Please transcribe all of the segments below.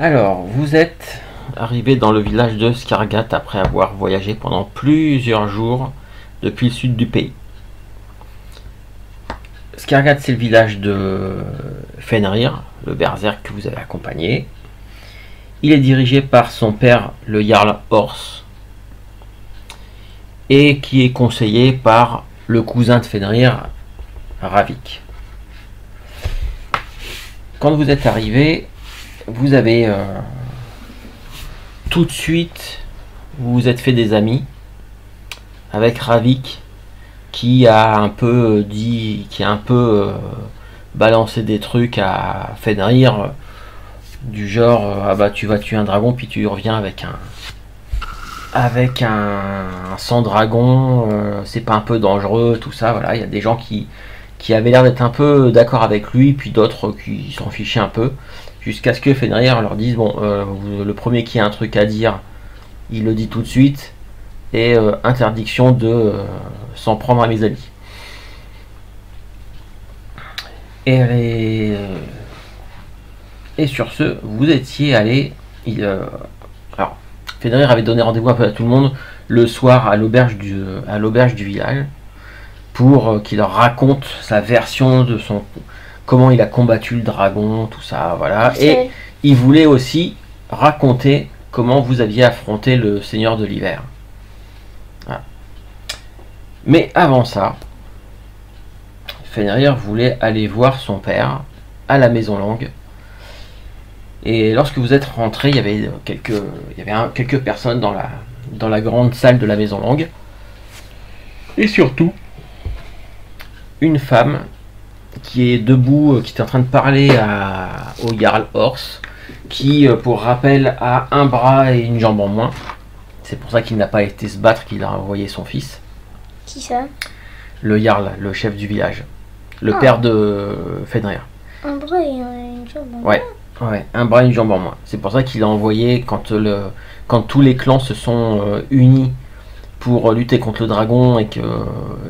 Alors, vous êtes arrivé dans le village de Skargat après avoir voyagé pendant plusieurs jours depuis le sud du pays. Skargat, c'est le village de Fenrir, le berserk que vous avez accompagné. Il est dirigé par son père, le Jarl Horst, et qui est conseillé par le cousin de Fenrir, Ravik. Quand vous êtes arrivé, vous avez tout de suite, vous vous êtes fait des amis avec Ravik, qui a un peu balancé des trucs à Fenrir, du genre ah bah tu vas tuer un dragon puis tu reviens avec un sang dragon, c'est pas un peu dangereux, tout ça. Voilà, il y a des gens qui avaient l'air d'être un peu d'accord avec lui, puis d'autres qui s'en fichaient un peu, jusqu'à ce que Fenrir leur dise bon, le premier qui a un truc à dire, il le dit tout de suite, et interdiction de s'en prendre à mes amis. Et sur ce, vous étiez allé. Alors, Fenrir avait donné rendez-vous un peu à tout le monde le soir à l'auberge du village pour qu'il leur raconte sa version de comment il a combattu le dragon, tout ça, voilà. Et il voulait aussi raconter comment vous aviez affronté le Seigneur de l'Hiver. Voilà. Mais avant ça, Fenrir voulait aller voir son père à la Maison Longue. Et lorsque vous êtes rentré, il y avait quelques personnes dans la grande salle de la Maison Longue. Et surtout, une femme qui est debout, qui est en train de parler au Jarl Horst, qui, pour rappel, a un bras et une jambe en moins. C'est pour ça qu'il n'a pas été se battre, qu'il a envoyé son fils. Qui ça? Le Jarl, le chef du village. Le père de Fenrir. Un bras et une jambe en moins. Ouais, un bras et une jambe en moins. C'est pour ça qu'il a envoyé, quand tous les clans se sont unis pour lutter contre le dragon et que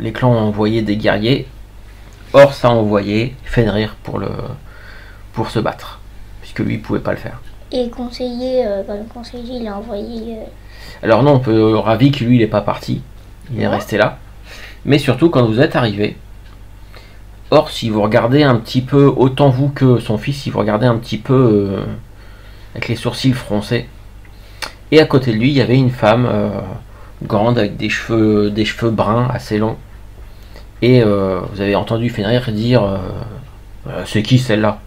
les clans ont envoyé des guerriers, Horst a envoyé Fenrir pour se battre, puisque lui il pouvait pas le faire. Et le conseiller, il a envoyé... Alors non, Ravik, lui, il n'est pas parti. Il est resté là. Mais surtout, quand vous êtes arrivé, Horst, si vous regardez un petit peu, autant vous que son fils, si vous regardez un petit peu avec les sourcils froncés, et à côté de lui, il y avait une femme grande avec des cheveux bruns assez longs. Et vous avez entendu Fenrir dire c'est qui celle-là?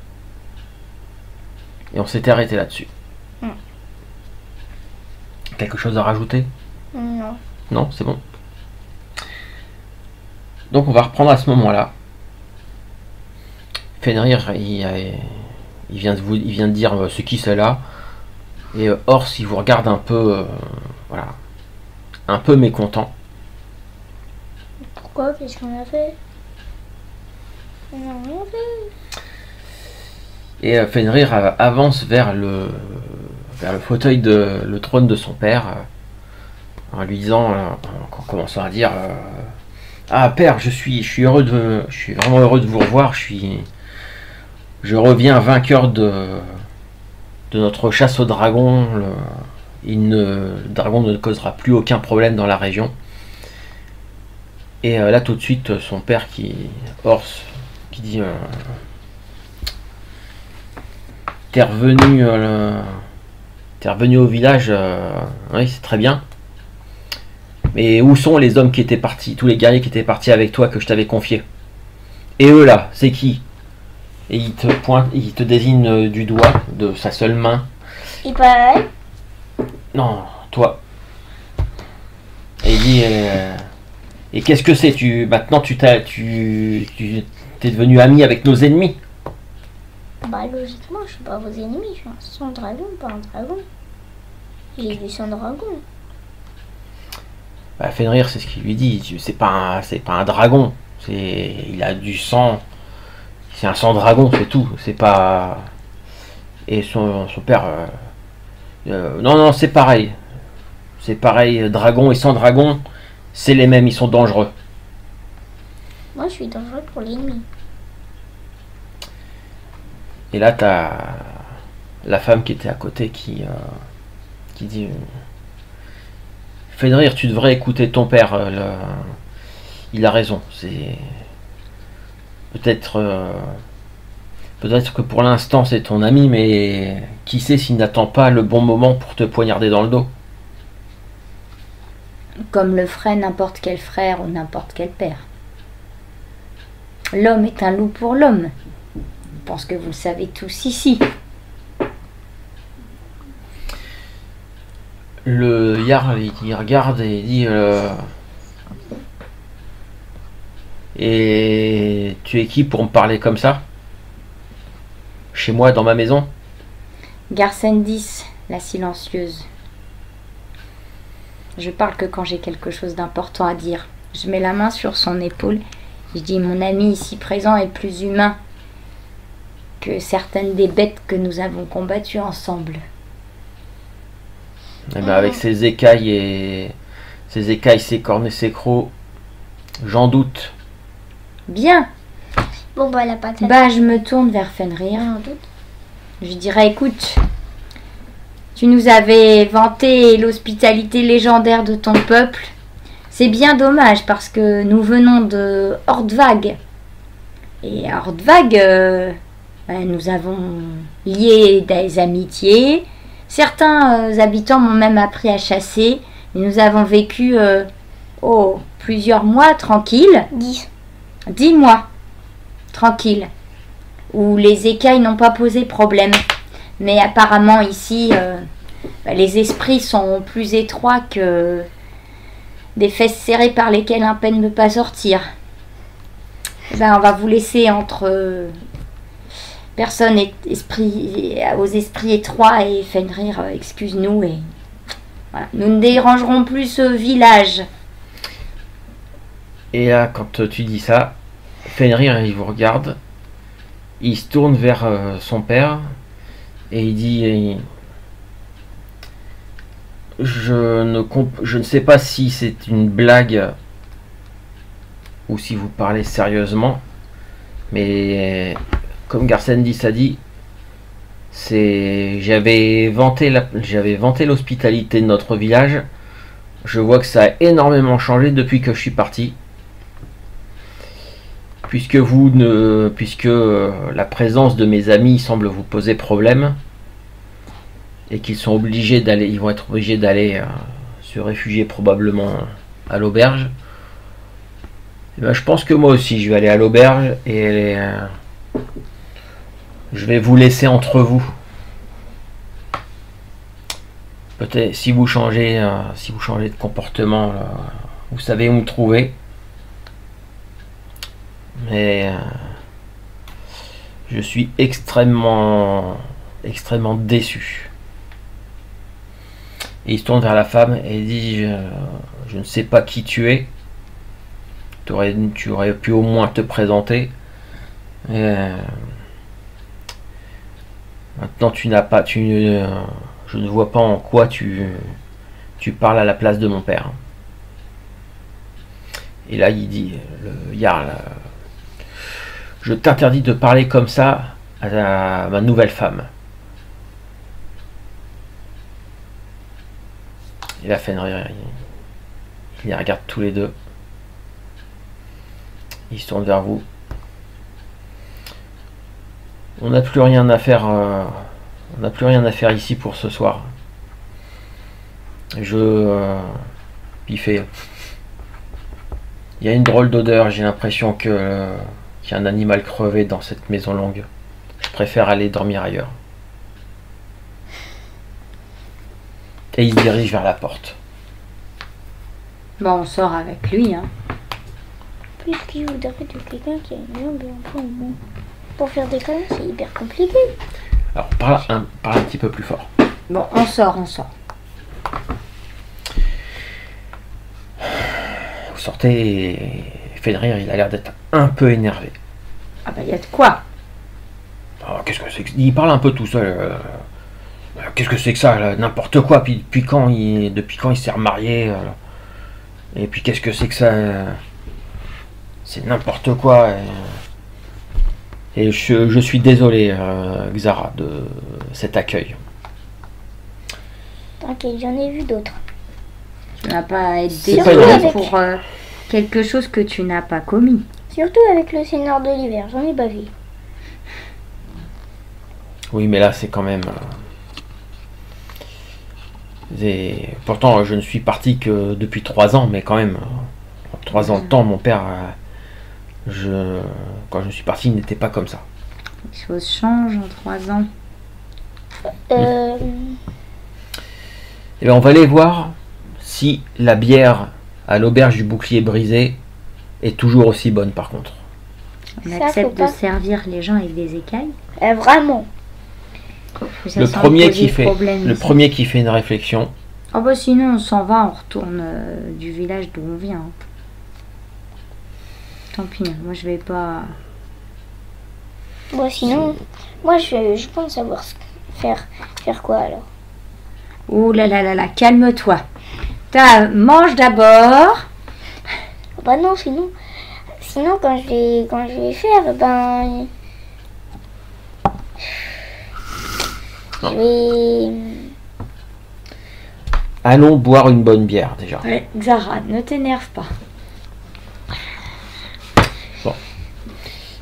Et on s'était arrêté là-dessus. Quelque chose à rajouter? Non. Non, c'est bon. Donc on va reprendre à ce moment-là. Fenrir, il vient de dire c'est qui celle-là? Et Horst, il vous regarde un peu, voilà, un peu mécontent. Pourquoi? Qu'est-ce qu'on a fait? On n'a rien fait. Et Fenrir avance vers le fauteuil le trône de son père, en lui disant, en commençant à dire ah père, je suis vraiment heureux de vous revoir. Je reviens vainqueur de notre chasse au dragon. Le dragon ne causera plus aucun problème dans la région. Et là tout de suite son père Horst, qui dit t'es revenu au village, oui c'est très bien. Mais où sont les hommes qui étaient partis, tous les guerriers qui étaient partis avec toi que je t'avais confiés? Et eux là, c'est qui? Et il te désigne du doigt de sa seule main. Et pareil? Non, toi. Et il dit et qu'est-ce que c'est? Maintenant tu t'es devenu ami avec nos ennemis. Bah logiquement, je suis pas vos ennemis, je suis un sang dragon, pas un dragon. J'ai du sang dragon. Bah, Fenrir, c'est ce qu'il lui dit. C'est pas un dragon. Il a du sang. C'est un sang dragon, c'est tout. C'est pas. Et son père. Non, c'est pareil. C'est pareil. Dragon et sang dragon, c'est les mêmes. Ils sont dangereux. Moi, je suis dangereux pour l'ennemi. Et là, t'as la femme qui était à côté qui dit Fenrir, tu devrais écouter ton père. Il a raison. C'est peut-être que pour l'instant c'est ton ami, mais qui sait s'il n'attend pas le bon moment pour te poignarder dans le dos. Comme le ferait n'importe quel frère ou n'importe quel père. L'homme est un loup pour l'homme. Je pense que vous le savez tous ici. Le Jarl, il regarde et il dit et tu es qui pour me parler comme ça? Chez moi, dans ma maison? Garsendis, la silencieuse. Je parle que quand j'ai quelque chose d'important à dire. Je mets la main sur son épaule. Je dis, mon ami ici présent est plus humain que certaines des bêtes que nous avons combattues ensemble. Eh ben avec ses écailles, ses cornes et ses crocs, j'en doute. Bien. Bon, bah, la patate. Bah, je me tourne vers Fenrir. J'en doute. Je dirais, écoute, tu nous avais vanté l'hospitalité légendaire de ton peuple. C'est bien dommage parce que nous venons de Ordvag. Et à Ordvag, nous avons lié des amitiés. Certains habitants m'ont même appris à chasser. Et nous avons vécu plusieurs mois tranquilles. 10 mois tranquilles. Où les écailles n'ont pas posé problème. Mais apparemment ici, les esprits sont plus étroits que des fesses serrées par lesquelles un pet ne peut pas sortir. On va vous laisser entre personnes aux esprits étroits et Fenrir, excuse-nous. Et voilà. Nous ne dérangerons plus ce village. Et là, quand tu dis ça, Fenrir, il vous regarde, il se tourne vers son père et il dit je ne sais pas si c'est une blague ou si vous parlez sérieusement, mais comme Garsendis a dit, j'avais vanté l'hospitalité de notre village. Je vois que ça a énormément changé depuis que je suis parti. Puisque la présence de mes amis semble vous poser problème et qu'ils vont être obligés d'aller se réfugier probablement à l'auberge. Et ben, je pense que moi aussi je vais aller à l'auberge et je vais vous laisser entre vous. Peut-être si vous changez de comportement, vous savez où me trouver. Mais je suis extrêmement déçu. Et il se tourne vers la femme et dit je ne sais pas qui tu es. Tu aurais pu au moins te présenter. Maintenant je ne vois pas en quoi tu parles à la place de mon père. Et là il dit le Jarl, je t'interdis de parler comme ça à ma nouvelle femme. Et la Fenrir, il les regarde tous les deux. Il se tourne vers vous. On n'a plus rien à faire. On n'a plus rien à faire ici pour ce soir. Il fait. Il y a une drôle d'odeur. J'ai l'impression qu'il y a un animal crevé dans cette maison longue. Je préfère aller dormir ailleurs. Et il se dirige vers la porte. Bon, on sort avec lui, hein. Puisqu'il voudrait de quelqu'un qui a une jambe et un point au moins. Pour faire des câlins, c'est hyper compliqué. Alors, parle un petit peu plus fort. Bon, on sort. Vous sortez et Fenrir, il a l'air d'être un peu énervé. Ah bah, il y a de quoi. Oh, qu'est-ce que c'est que... Il parle un peu tout seul. Qu'est-ce que c'est que ça, là, n'importe quoi. Depuis quand il s'est remarié et puis qu'est-ce que c'est que ça. C'est n'importe quoi. Et je suis désolé, Xara, de cet accueil. T'inquiète, j'en ai vu d'autres. Tu n'as pas à être C'est pas désolé grave. pour quelque chose que tu n'as pas commis. Surtout avec le Seigneur de l'hiver, j'en ai bavé. Oui, mais là, c'est quand même... Pourtant, je ne suis parti que depuis 3 ans, mais quand même, en 3 ans de temps, mon père, quand je suis parti, il n'était pas comme ça. Les choses changent en 3 ans. Et bien, on va aller voir si la bière à l'auberge du bouclier brisé est toujours aussi bonne, par contre. On Ça, faut accepte de pas. servir les gens avec des écailles. Vraiment. Que ça Le semble premier, poser problème le ici. premier qui fait une réflexion, Ah bah sinon on s'en va, on retourne du village d'où on vient. Tant pis, moi je vais pas... Bon, sinon, moi je pense savoir faire quoi alors. Oh là là là là, calme-toi. Mange d'abord. Bah non, sinon quand je vais faire, ben je vais. allons boire une bonne bière, déjà. Ouais, Xara, ne t'énerve pas.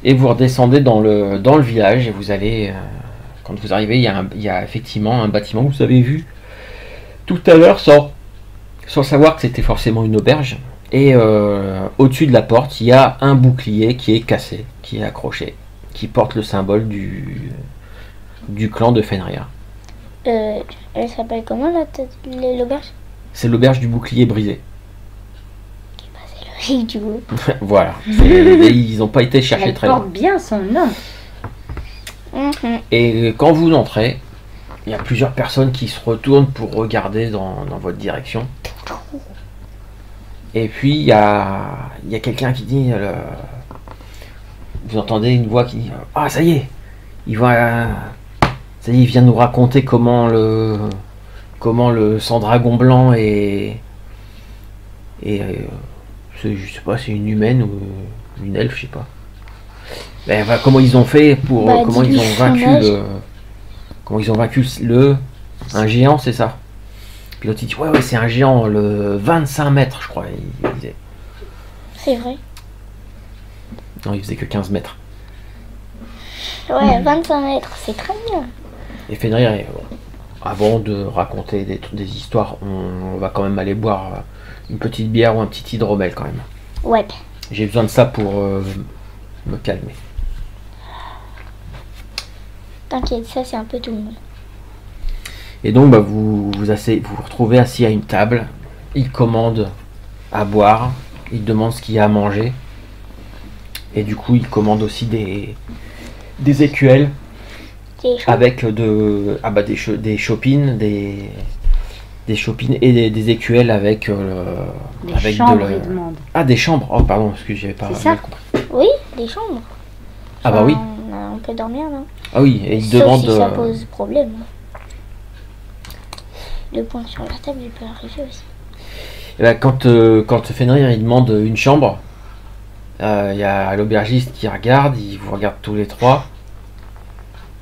Et vous redescendez dans le village et vous allez, quand vous arrivez, il y a effectivement un bâtiment que vous avez vu tout à l'heure sans savoir que c'était forcément une auberge. Et au-dessus de la porte, il y a un bouclier qui est cassé, qui est accroché, qui porte le symbole du clan de Fenrir. Elle s'appelle comment l'auberge? C'est l'auberge du bouclier brisé. C'est logique du coup. Voilà. Ils n'ont pas été chercher Elle très loin. porte bien son nom. Mhm. Et quand vous entrez, il y a plusieurs personnes qui se retournent pour regarder dans votre direction. Et puis il y a quelqu'un qui dit, vous entendez une voix qui dit, ah ça y est, il vient nous raconter comment le sang dragon blanc je sais pas, c'est une humaine ou une elfe, je sais pas. Ben, voilà, comment ils ont fait pour Bah, comment ils dis-lui ont son vaincu âge. comment ils ont vaincu un géant, c'est ça. Puis l'autre il dit ouais c'est un géant, le 25 mètres je crois, il disait. C'est vrai. Non, il faisait que 15 mètres. Ouais, 25 mètres, c'est très bien. Et Fenrir, avant de raconter des histoires, on va quand même aller boire une petite bière ou un petit hydromel quand même. Ouais. J'ai besoin de ça pour me calmer. T'inquiète, ça c'est un peu tout le monde. Et donc bah, vous vous retrouvez assis à une table. Il commande à boire, il demande ce qu'il y a à manger. Et du coup il commande aussi des écuelles C'est chaud. avec des chopines, des chopines et des écuelles avec Des avec chambres, il demande. Ah, des chambres. Oh pardon, parce que j'avais pas C'est ça bien compris. Oui, des chambres. Ah bah oui. On peut dormir là. Ah oui, et il Sauf demande si ça pose problème. Le point sur la table, il peut arriver aussi. eh ben, quand Fenrir il demande une chambre, il y a l'aubergiste qui regarde, il vous regarde tous les trois.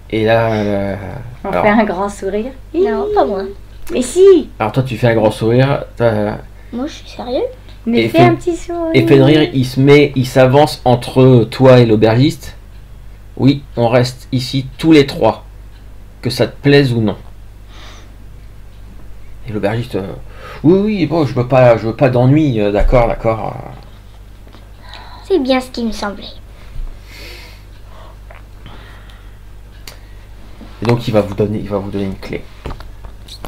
Et là, On alors, fait un grand sourire. Non, pas moi. Mais si. alors toi tu fais un grand sourire, Moi, je suis sérieux. Mais Et fais un petit sourire. et Fenrir il s'avance entre toi et l'aubergiste. Oui, on reste ici tous les trois, que ça te plaise ou non. Et l'aubergiste, oui, bon, je veux pas d'ennui, d'accord. C'est bien ce qui me semblait. Et donc il va vous donner une clé.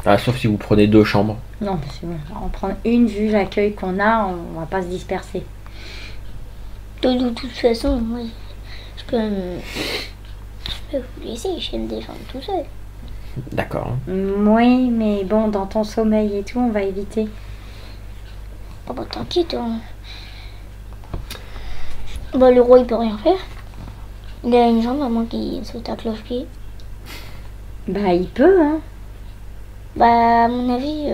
Ah, sauf si vous prenez 2 chambres. Non, c'est bon. On prend une vu l'accueil qu'on a, on va pas se disperser. De toute façon, moi, je peux vous laisser, je vais me défendre tout seul. D'accord. Oui, mais bon, dans ton sommeil et tout, on va éviter. Oh bah t'inquiète, hein. Bah le roi il peut rien faire. Il a une jambe à moins qu'il saute à cloche-pied. Bah, il peut, hein. Bah à mon avis,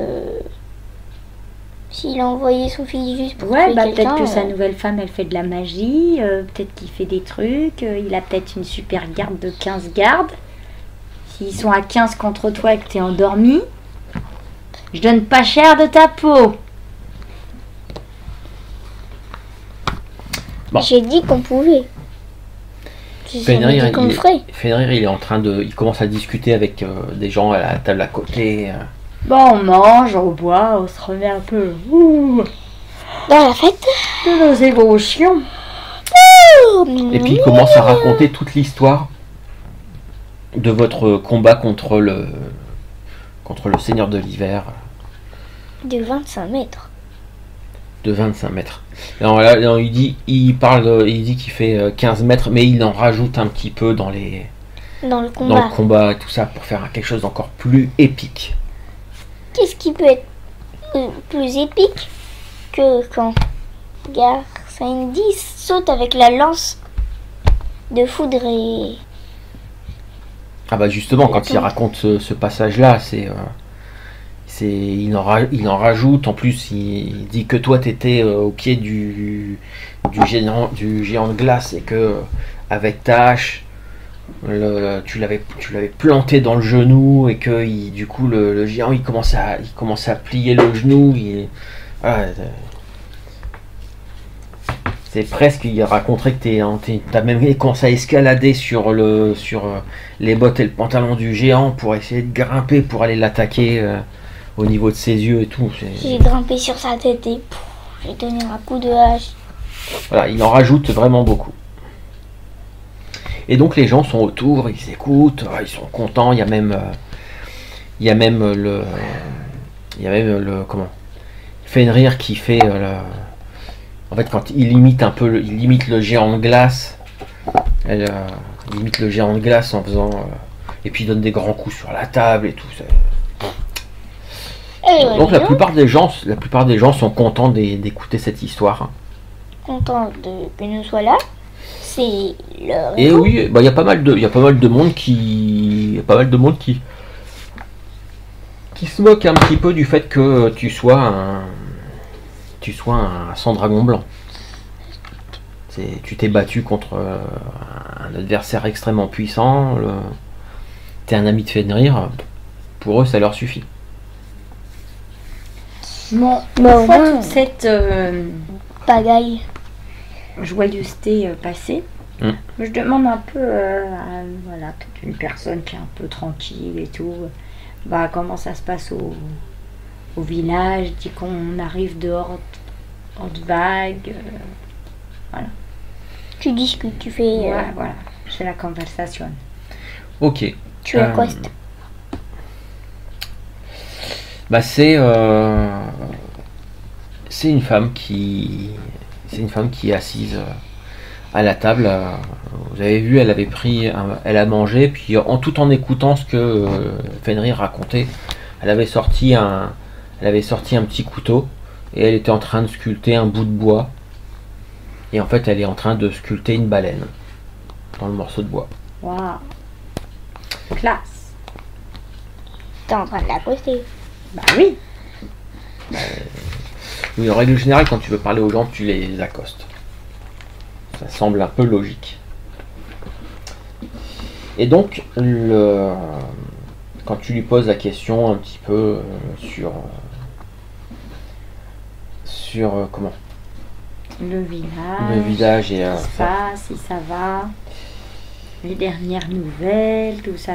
S'il a envoyé son fils juste pour Ouais, tuer bah peut-être quelqu'un, que sa nouvelle femme, elle fait de la magie, peut-être qu'il fait des trucs, il a peut-être une super garde de 15 gardes. S'ils sont à 15 contre toi et que t'es endormi, je donne pas cher de ta peau. Bon. J'ai dit qu'on pouvait. J'ai jamais Fenrir, dit qu'on le ferait. Fenrir, il est en train de... Il commence à discuter avec des gens à la table à côté. Bon, on mange, on boit, on se remet un peu Dans la fête. de nos émotions. Et puis il commence à raconter toute l'histoire de votre combat contre le Seigneur de l'Hiver De 25 mètres. de 25 mètres. Alors voilà, il dit qu'il fait 15 mètres, mais il en rajoute un petit peu dans Dans le le combat. combat et tout ça pour faire quelque chose d'encore plus épique. Qu'est-ce qui peut être plus épique que quand Garcendi saute avec la lance de foudre et... Ah bah justement, quand il raconte ce passage-là, il en rajoute. En plus, il dit que toi, t'étais au pied du géant de glace et que avec ta hache, tu l'avais planté dans le genou et que du coup le géant il commençait à plier le genou. Voilà, c'est presque, il raconterait que t'as même commencé à escalader sur les bottes et le pantalon du géant pour essayer de grimper pour aller l'attaquer au niveau de ses yeux et tout. J'ai grimpé sur sa tête et j'ai donné un coup de hache. Voilà, il en rajoute vraiment beaucoup. Et donc les gens sont autour, ils écoutent, ils sont contents. Il y a même le Fenrir qui fait en fait, quand il imite le géant de glace, il imite le géant de glace en faisant et puis il donne des grands coups sur la table et tout ça. Donc la plupart des gens sont contents d'écouter cette histoire. Content que nous soient là. C'est leur Et oui, bah il y a pas mal de monde qui se moque un petit peu du fait que tu sois un sans dragon blanc. Tu t'es battu contre un adversaire extrêmement puissant. T'es un ami de Fenrir. Pour eux, ça leur suffit. Bon, Bah, une au fois moins, toute cette pagaille. joyeuseté passée, je demande un peu à peut-être une personne qui est un peu tranquille et tout, comment ça se passe au village, dit qu'on arrive de Hordvague, voilà. Tu discutes, tu fais... Ouais, voilà, c'est la conversation. Ok. Tu accostes. Bah c'est une femme qui est assise à la table. Vous avez vu, elle a mangé, puis tout en écoutant ce que Fenrir racontait, elle avait sorti un petit couteau et elle était en train de sculpter un bout de bois. Et en fait, elle est en train de sculpter une baleine dans le morceau de bois. Waouh, classe. T'es en train de l'accoster. Bah oui. Oui, en règle générale, quand tu veux parler aux gens, tu les accostes. Ça semble un peu logique. Et donc, quand tu lui poses la question un petit peu sur comment Le le village, village et ce qui se passe, si ça va, les dernières nouvelles, tout ça.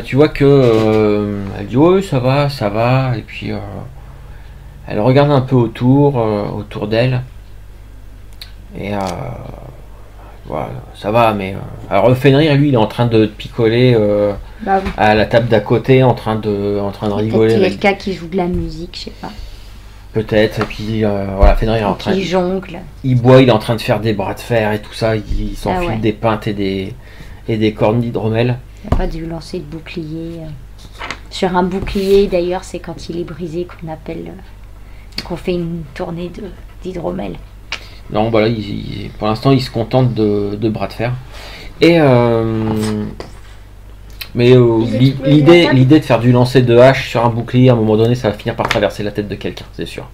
tu vois que elle dit oui, ça va, et puis elle regarde un peu autour d'elle, et voilà, ça va, mais alors Fenrir, lui, il est en train de picoler Bah oui. à la table d'à côté, en train de rigoler. Peut-être qu'il y a avec- quelqu'un qui joue de la musique, je sais pas. Peut-être, et puis voilà, Fenrir est en train, Qui jongle. il boit, il est en train de faire des bras de fer et tout ça, il s'enfile ouais. des pintes et des cornes d'hydromel. Il n'a pas dû lancer de bouclier. Sur un bouclier, d'ailleurs, c'est quand il est brisé qu'on fait une tournée d'hydromel. Non, voilà, pour l'instant, il se contente de bras de fer. Et Mais l'idée de faire du lancer de hache sur un bouclier, à un moment donné, ça va finir par traverser la tête de quelqu'un, c'est sûr.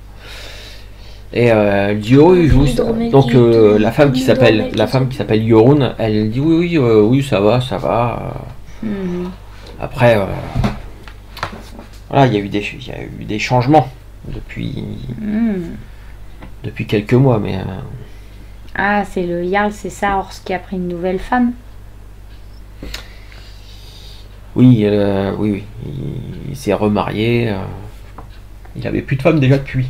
Et le duo, il joue. Donc la femme qui s'appelle Yorun, elle dit oui, ça va. Après, voilà, il y a eu des changements depuis quelques mois, mais. Ah, c'est le Jarl, c'est ça, Horst qui a pris une nouvelle femme. Oui, il s'est remarié. Il avait plus de femme déjà depuis.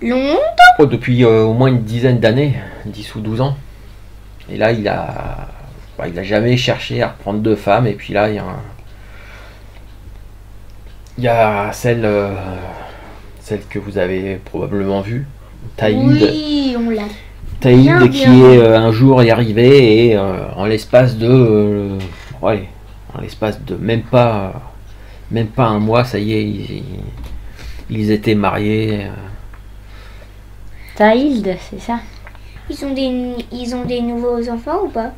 Longtemps. Depuis au moins une dizaine d'années, 10 ou 12 ans. Et là, il a jamais cherché à reprendre de femmes. Et puis là, il y a celle que vous avez probablement vue, Taïd. Oui, on l'a. Taïd qui est un jour est arrivé et en l'espace de même pas un mois, ça y est, ils étaient mariés. Taïd, c'est ça. Ils ont des nouveaux enfants ou pas?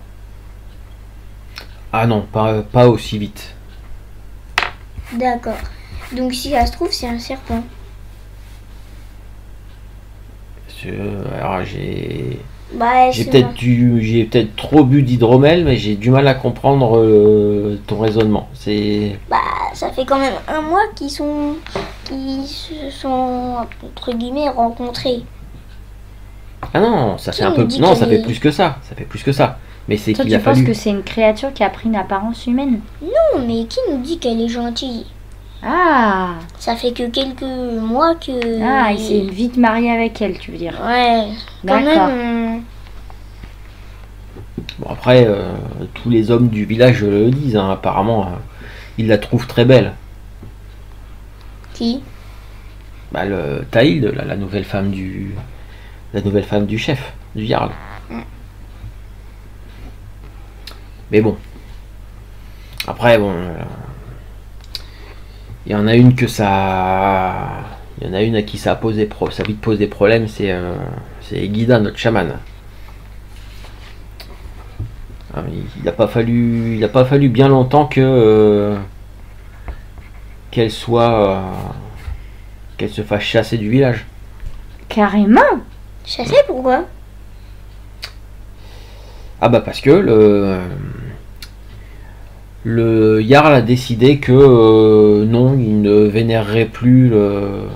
Ah non, pas aussi vite. D'accord. Donc si ça se trouve, c'est un serpent. Alors j'ai C'est peut-être trop bu d'hydromel, mais j'ai du mal à comprendre ton raisonnement. Ça fait quand même un mois qu'ils se sont entre guillemets rencontrés. Ah non, ça fait un peu. Non, ça fait plus que ça. Ça fait plus que ça. Mais c'est Toi, qu'il a tu penses fallu. que c'est une créature qui a pris une apparence humaine? Non, mais qui nous dit qu'elle est gentille? Ah, Ça fait que quelques mois que. il s'est vite marié avec elle, tu veux dire? Ouais. Quand D'accord. même. Bon après, tous les hommes du village le disent. Hein, apparemment, ils la trouvent très belle. Qui? Le Taïd, la nouvelle femme du chef, du Jarl. Mais bon. Après, bon. Il y en a une à qui ça a vite posé problème, c'est Guida, notre chaman. Il n'a pas fallu bien longtemps qu'elle se fasse chasser du village. Carrément. Chasser, pourquoi? Ah bah parce que le Jarl a décidé que non, il ne vénérerait plus le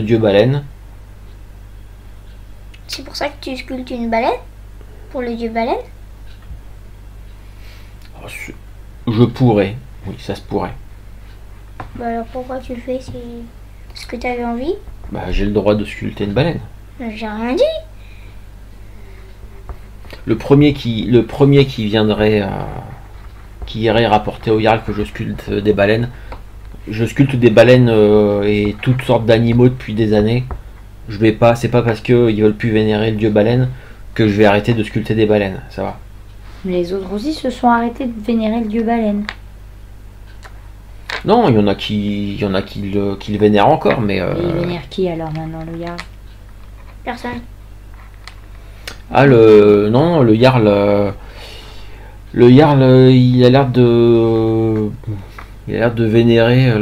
dieu baleine. C'est pour ça que tu sculptes une baleine? Pour le dieu baleine? Je pourrais, oui, ça se pourrait. Alors pourquoi tu le fais? C'est parce que tu avais envie? J'ai le droit de sculpter une baleine. J'ai rien dit. Le premier qui viendrait, qui irait rapporter au Jarl que je sculpte des baleines. Je sculpte des baleines et toutes sortes d'animaux depuis des années. C'est pas parce qu'ils veulent plus vénérer le dieu baleine que je vais arrêter de sculpter des baleines, ça va. Les autres aussi se sont arrêtés de vénérer le dieu baleine. Non, il y en a qui le vénèrent encore, mais. Et il vénère qui alors maintenant, le Jarl? Personne. Ah le Jarl. Le Jarl, il a l'air de vénérer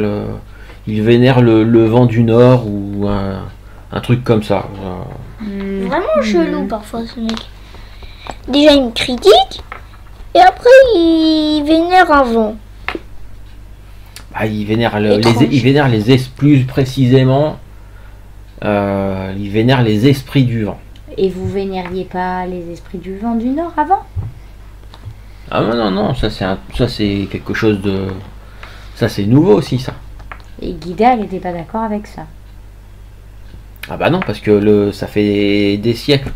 il vénère le vent du Nord ou un truc comme ça. Vraiment chelou parfois ce mec. Déjà il me critique et après il vénère un vent. Il vénère plus précisément. Il vénère les esprits du vent. Et vous vénériez pas les esprits du vent du Nord avant? Ah non, ça c'est quelque chose de. Ça c'est nouveau aussi ça. Et Guida, elle n'était pas d'accord avec ça. Ah bah non, parce que ça fait des siècles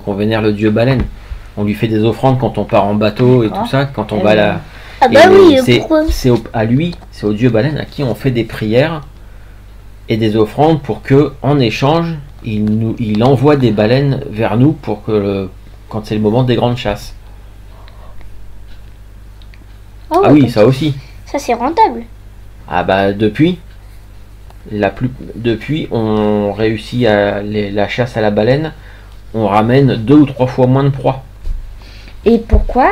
qu'on vénère le dieu baleine. On lui fait des offrandes quand on part en bateau et tout ça, quand on va là. Ah bah oui, pourquoi? C'est au dieu baleine à qui on fait des prières et des offrandes pour que, en échange, il envoie des baleines vers nous pour que quand c'est le moment des grandes chasses. Oh, ah oui, ça aussi. Ça c'est rentable. Ah bah depuis on réussit la chasse à la baleine, on ramène 2 ou 3 fois moins de proies. Et pourquoi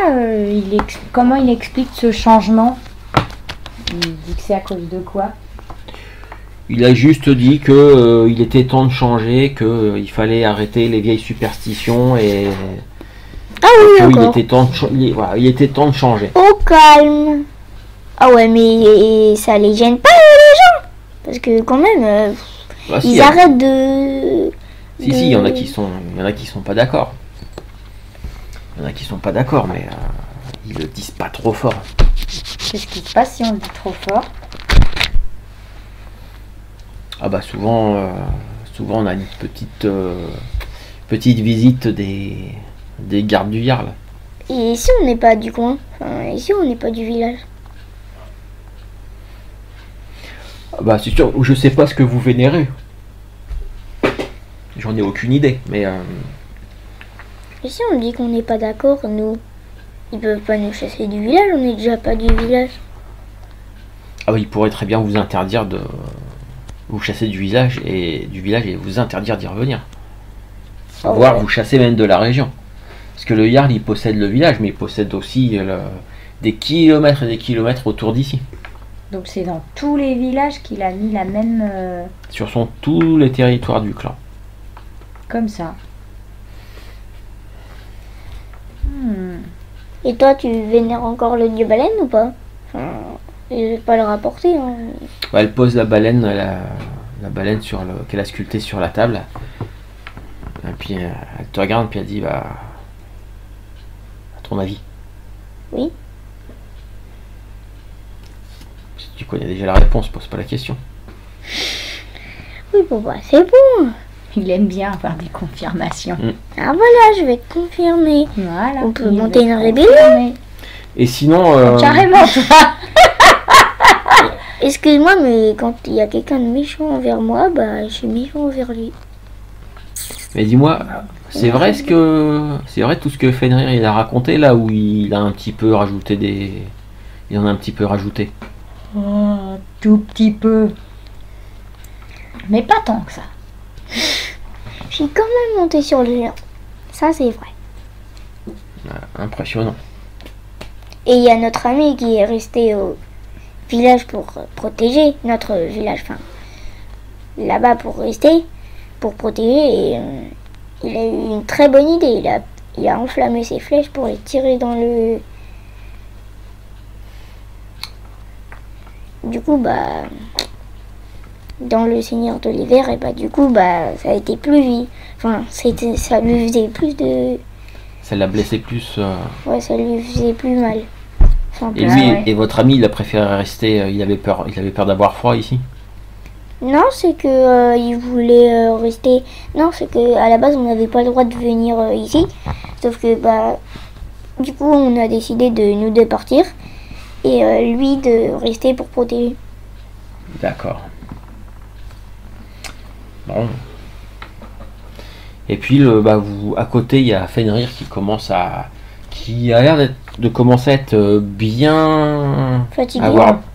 comment il explique ce changement? Il dit que c'est à cause de quoi? Il a juste dit que il était temps de changer, que il fallait arrêter les vieilles superstitions et Ah oui, qu'il d'accord. était temps de voilà, il était temps de changer. Au calme. Ah ouais, mais ça les gêne pas les gens. Parce que quand même, Ah, si, ils arrêtent de... si, il y en a qui sont pas d'accord. Il y en a qui sont pas d'accord, mais ils le disent pas trop fort. Qu'est-ce qui se passe si on le dit trop fort? Ah bah souvent on a une petite visite des gardes du Jarl. Et si on n'est pas du coin? Enfin, et si on n'est pas du village? Ah bah c'est sûr, je sais pas ce que vous vénérez. J'en ai aucune idée, mais Et si on dit qu'on n'est pas d'accord, nous, ils peuvent pas nous chasser du village, on n'est déjà pas du village. ah bah, ils pourraient très bien vous interdire de vous chasser du village et vous interdire d'y revenir. Ah Voire ouais. vous chasser même de la région. Parce que le Jarl il possède le village, mais il possède aussi des kilomètres et des kilomètres autour d'ici. Donc c'est dans tous les villages qu'il a mis la même... Sur tous les territoires du clan. comme ça. Et toi, tu vénères encore le dieu baleine ou pas? Enfin, je vais pas le rapporter. Hein. Ouais, elle pose la baleine, la baleine qu'elle a sculptée sur la table. Et puis elle te regarde, puis elle dit bah, à ton avis. Oui. Si tu connais déjà la réponse, pose pas la question. Oui, bon, bah, c'est bon. Il aime bien avoir des confirmations. Ah voilà, je vais te confirmer. Voilà. On peut il monter veut une confirmer. rébellion. Et sinon, Carrément, toi. Excuse-moi, mais quand il y a quelqu'un de méchant envers moi, bah, je suis méchant envers lui. mais dis-moi, c'est vrai tout ce que Fenrir il a raconté là où il a un petit peu rajouté il en a un petit peu rajouté. Oh, tout petit peu. Mais pas tant que ça. Je suis quand même montée sur le géant. Ça, c'est vrai. Impressionnant. Et il y a notre ami qui est resté au village pour protéger notre village. Enfin, là-bas pour rester, pour protéger. Et il a eu une très bonne idée. Il a enflammé ses flèches pour les tirer dans le... Du coup, bah... Dans le Seigneur de l'hiver, et bah du coup, bah ça a été plus vite. Enfin, ça lui faisait plus de... Ça l'a blessé plus. Ouais, ça lui faisait plus mal. Enfin, Et plus- lui, ouais. et votre ami, il a préféré rester. Il avait peur d'avoir froid ici. Non, c'est que il voulait rester. Non, c'est que à la base on n'avait pas le droit de venir ici. Sauf que bah du coup on a décidé de nous de partir et lui de rester pour protéger. D'accord. Bon. Et puis à côté, il y a Fenrir qui a l'air de commencer à être bien, Fatigué.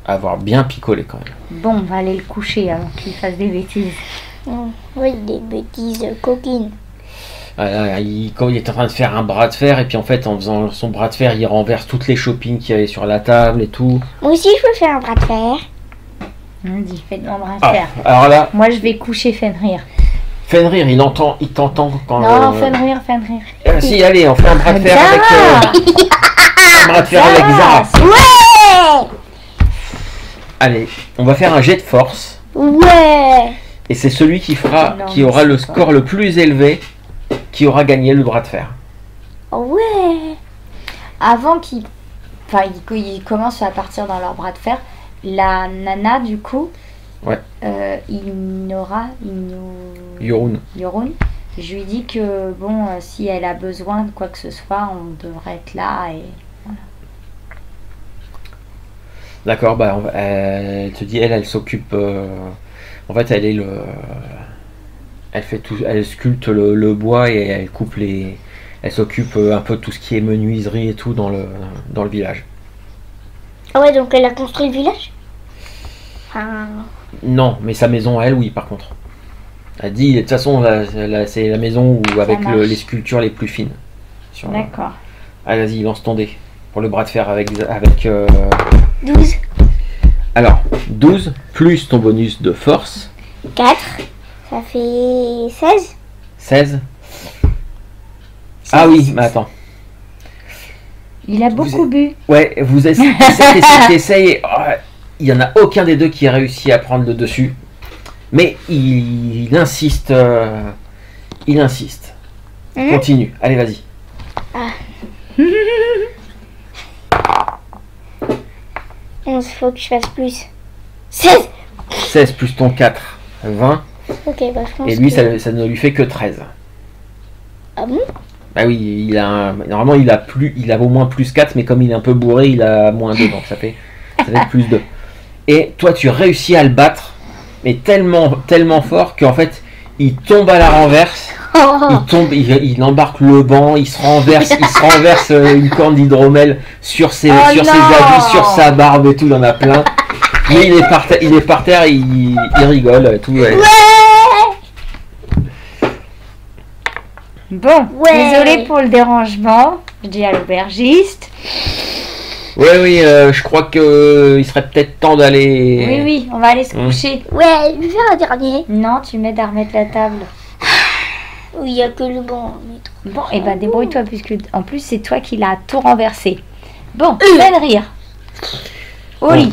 avoir bien picolé quand même. Bon, on va aller le coucher avant qu'il fasse des bêtises. Oui, des bêtises coquines. Quand il est en train de faire un bras de fer, et puis en fait, en faisant son bras de fer, il renverse toutes les shopping qu'il y avait sur la table et tout. Moi aussi je veux faire un bras de fer. On dit, faites mon bras de Ah, fer. alors là, Moi, je vais coucher Fenrir. Fenrir, il t'entend quand. Non, Fenrir. Si, allez, on fait un bras de fer avec. Un bras de fer avec Zara. Ouais. Allez, on va faire un jet de force. Ouais. Et c'est celui qui Non, qui mais aura c'est le pas. score le plus élevé, qui aura gagné le bras de fer. Ouais. Avant qu'ils ils commencent à partir dans leur bras de fer, la nana, du coup, Ouais. Yorun. Yorun, je lui dis que bon, si elle a besoin de quoi que ce soit, on devrait être là. Et D'accord, bah elle te dit, elle s'occupe. En fait, elle est elle fait tout, elle sculpte le bois et elle coupe elle s'occupe un peu de tout ce qui est menuiserie et tout dans le village. Ah ouais, donc elle a construit le village. Ah. Non, mais sa maison à elle, oui, par contre. Elle dit, de toute façon, c'est la maison où avec marche. les sculptures les plus fines. Sur d'accord. Allez, vas-y, lance ton dé. Pour le bras de fer avec 12. Alors, 12 plus ton bonus de force. 4. Ça fait 16. 16. Ah oui, mais attends. Il a beaucoup bu. Ouais, vous essayez. Il n'y en a aucun des deux qui a réussi à prendre le dessus. Mais il insiste. Il insiste. Continue. Allez, vas-y. Il faut que je fasse plus. 16. 16 plus ton 4, 20. Ok, bah je pense Et lui, que... ça ne lui fait que 13. Ah bon? Bah oui, normalement il a au moins plus 4, mais comme il est un peu bourré, il a moins 2, donc ça fait plus 2. Et toi, tu réussis à le battre, mais tellement fort qu'en fait, il tombe à la renverse. Il embarque le banc, il se renverse une corne d'hydromel sur ses habits, sur sa barbe et tout, il en a plein. Mais il est par terre, il rigole, tout. Ouais. Bon, désolé pour le dérangement, je dis à l'aubergiste. Oui, je crois que il serait peut-être temps d'aller. Oui, on va aller se coucher. Ouais, je vais faire un dernier. Non, tu m'aides à remettre la table. Oui, il n'y a que le banc. Bon, et ben débrouille-toi, puisque en plus c'est toi qui l'as tout renversé. Bon, Fenrir. Au lit.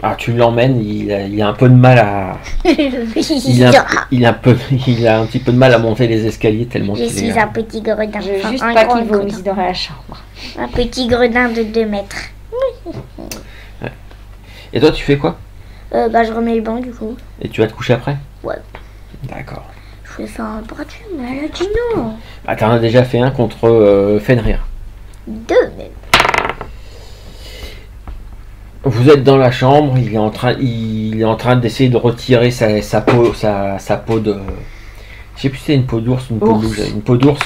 Ah, tu l'emmènes, il a un peu de mal à. Il a un petit peu de mal à monter les escaliers tellement Je suis un petit gredin. Je veux juste pas qu'il vomisse dans la chambre. Un petit gredin de 2 mètres. Ouais. Et toi, tu fais quoi? Bah, je remets le banc du coup. Et tu vas te coucher après? Ouais. D'accord. Je vais faire un bras de mais elle a dit non. Ah, t'en as déjà fait un contre Fenrir. 2 même. Vous êtes dans la chambre, il est en train d'essayer de retirer sa peau de. Je sais plus si c'est une peau d'ours ou une peau de loup, une peau d'ours.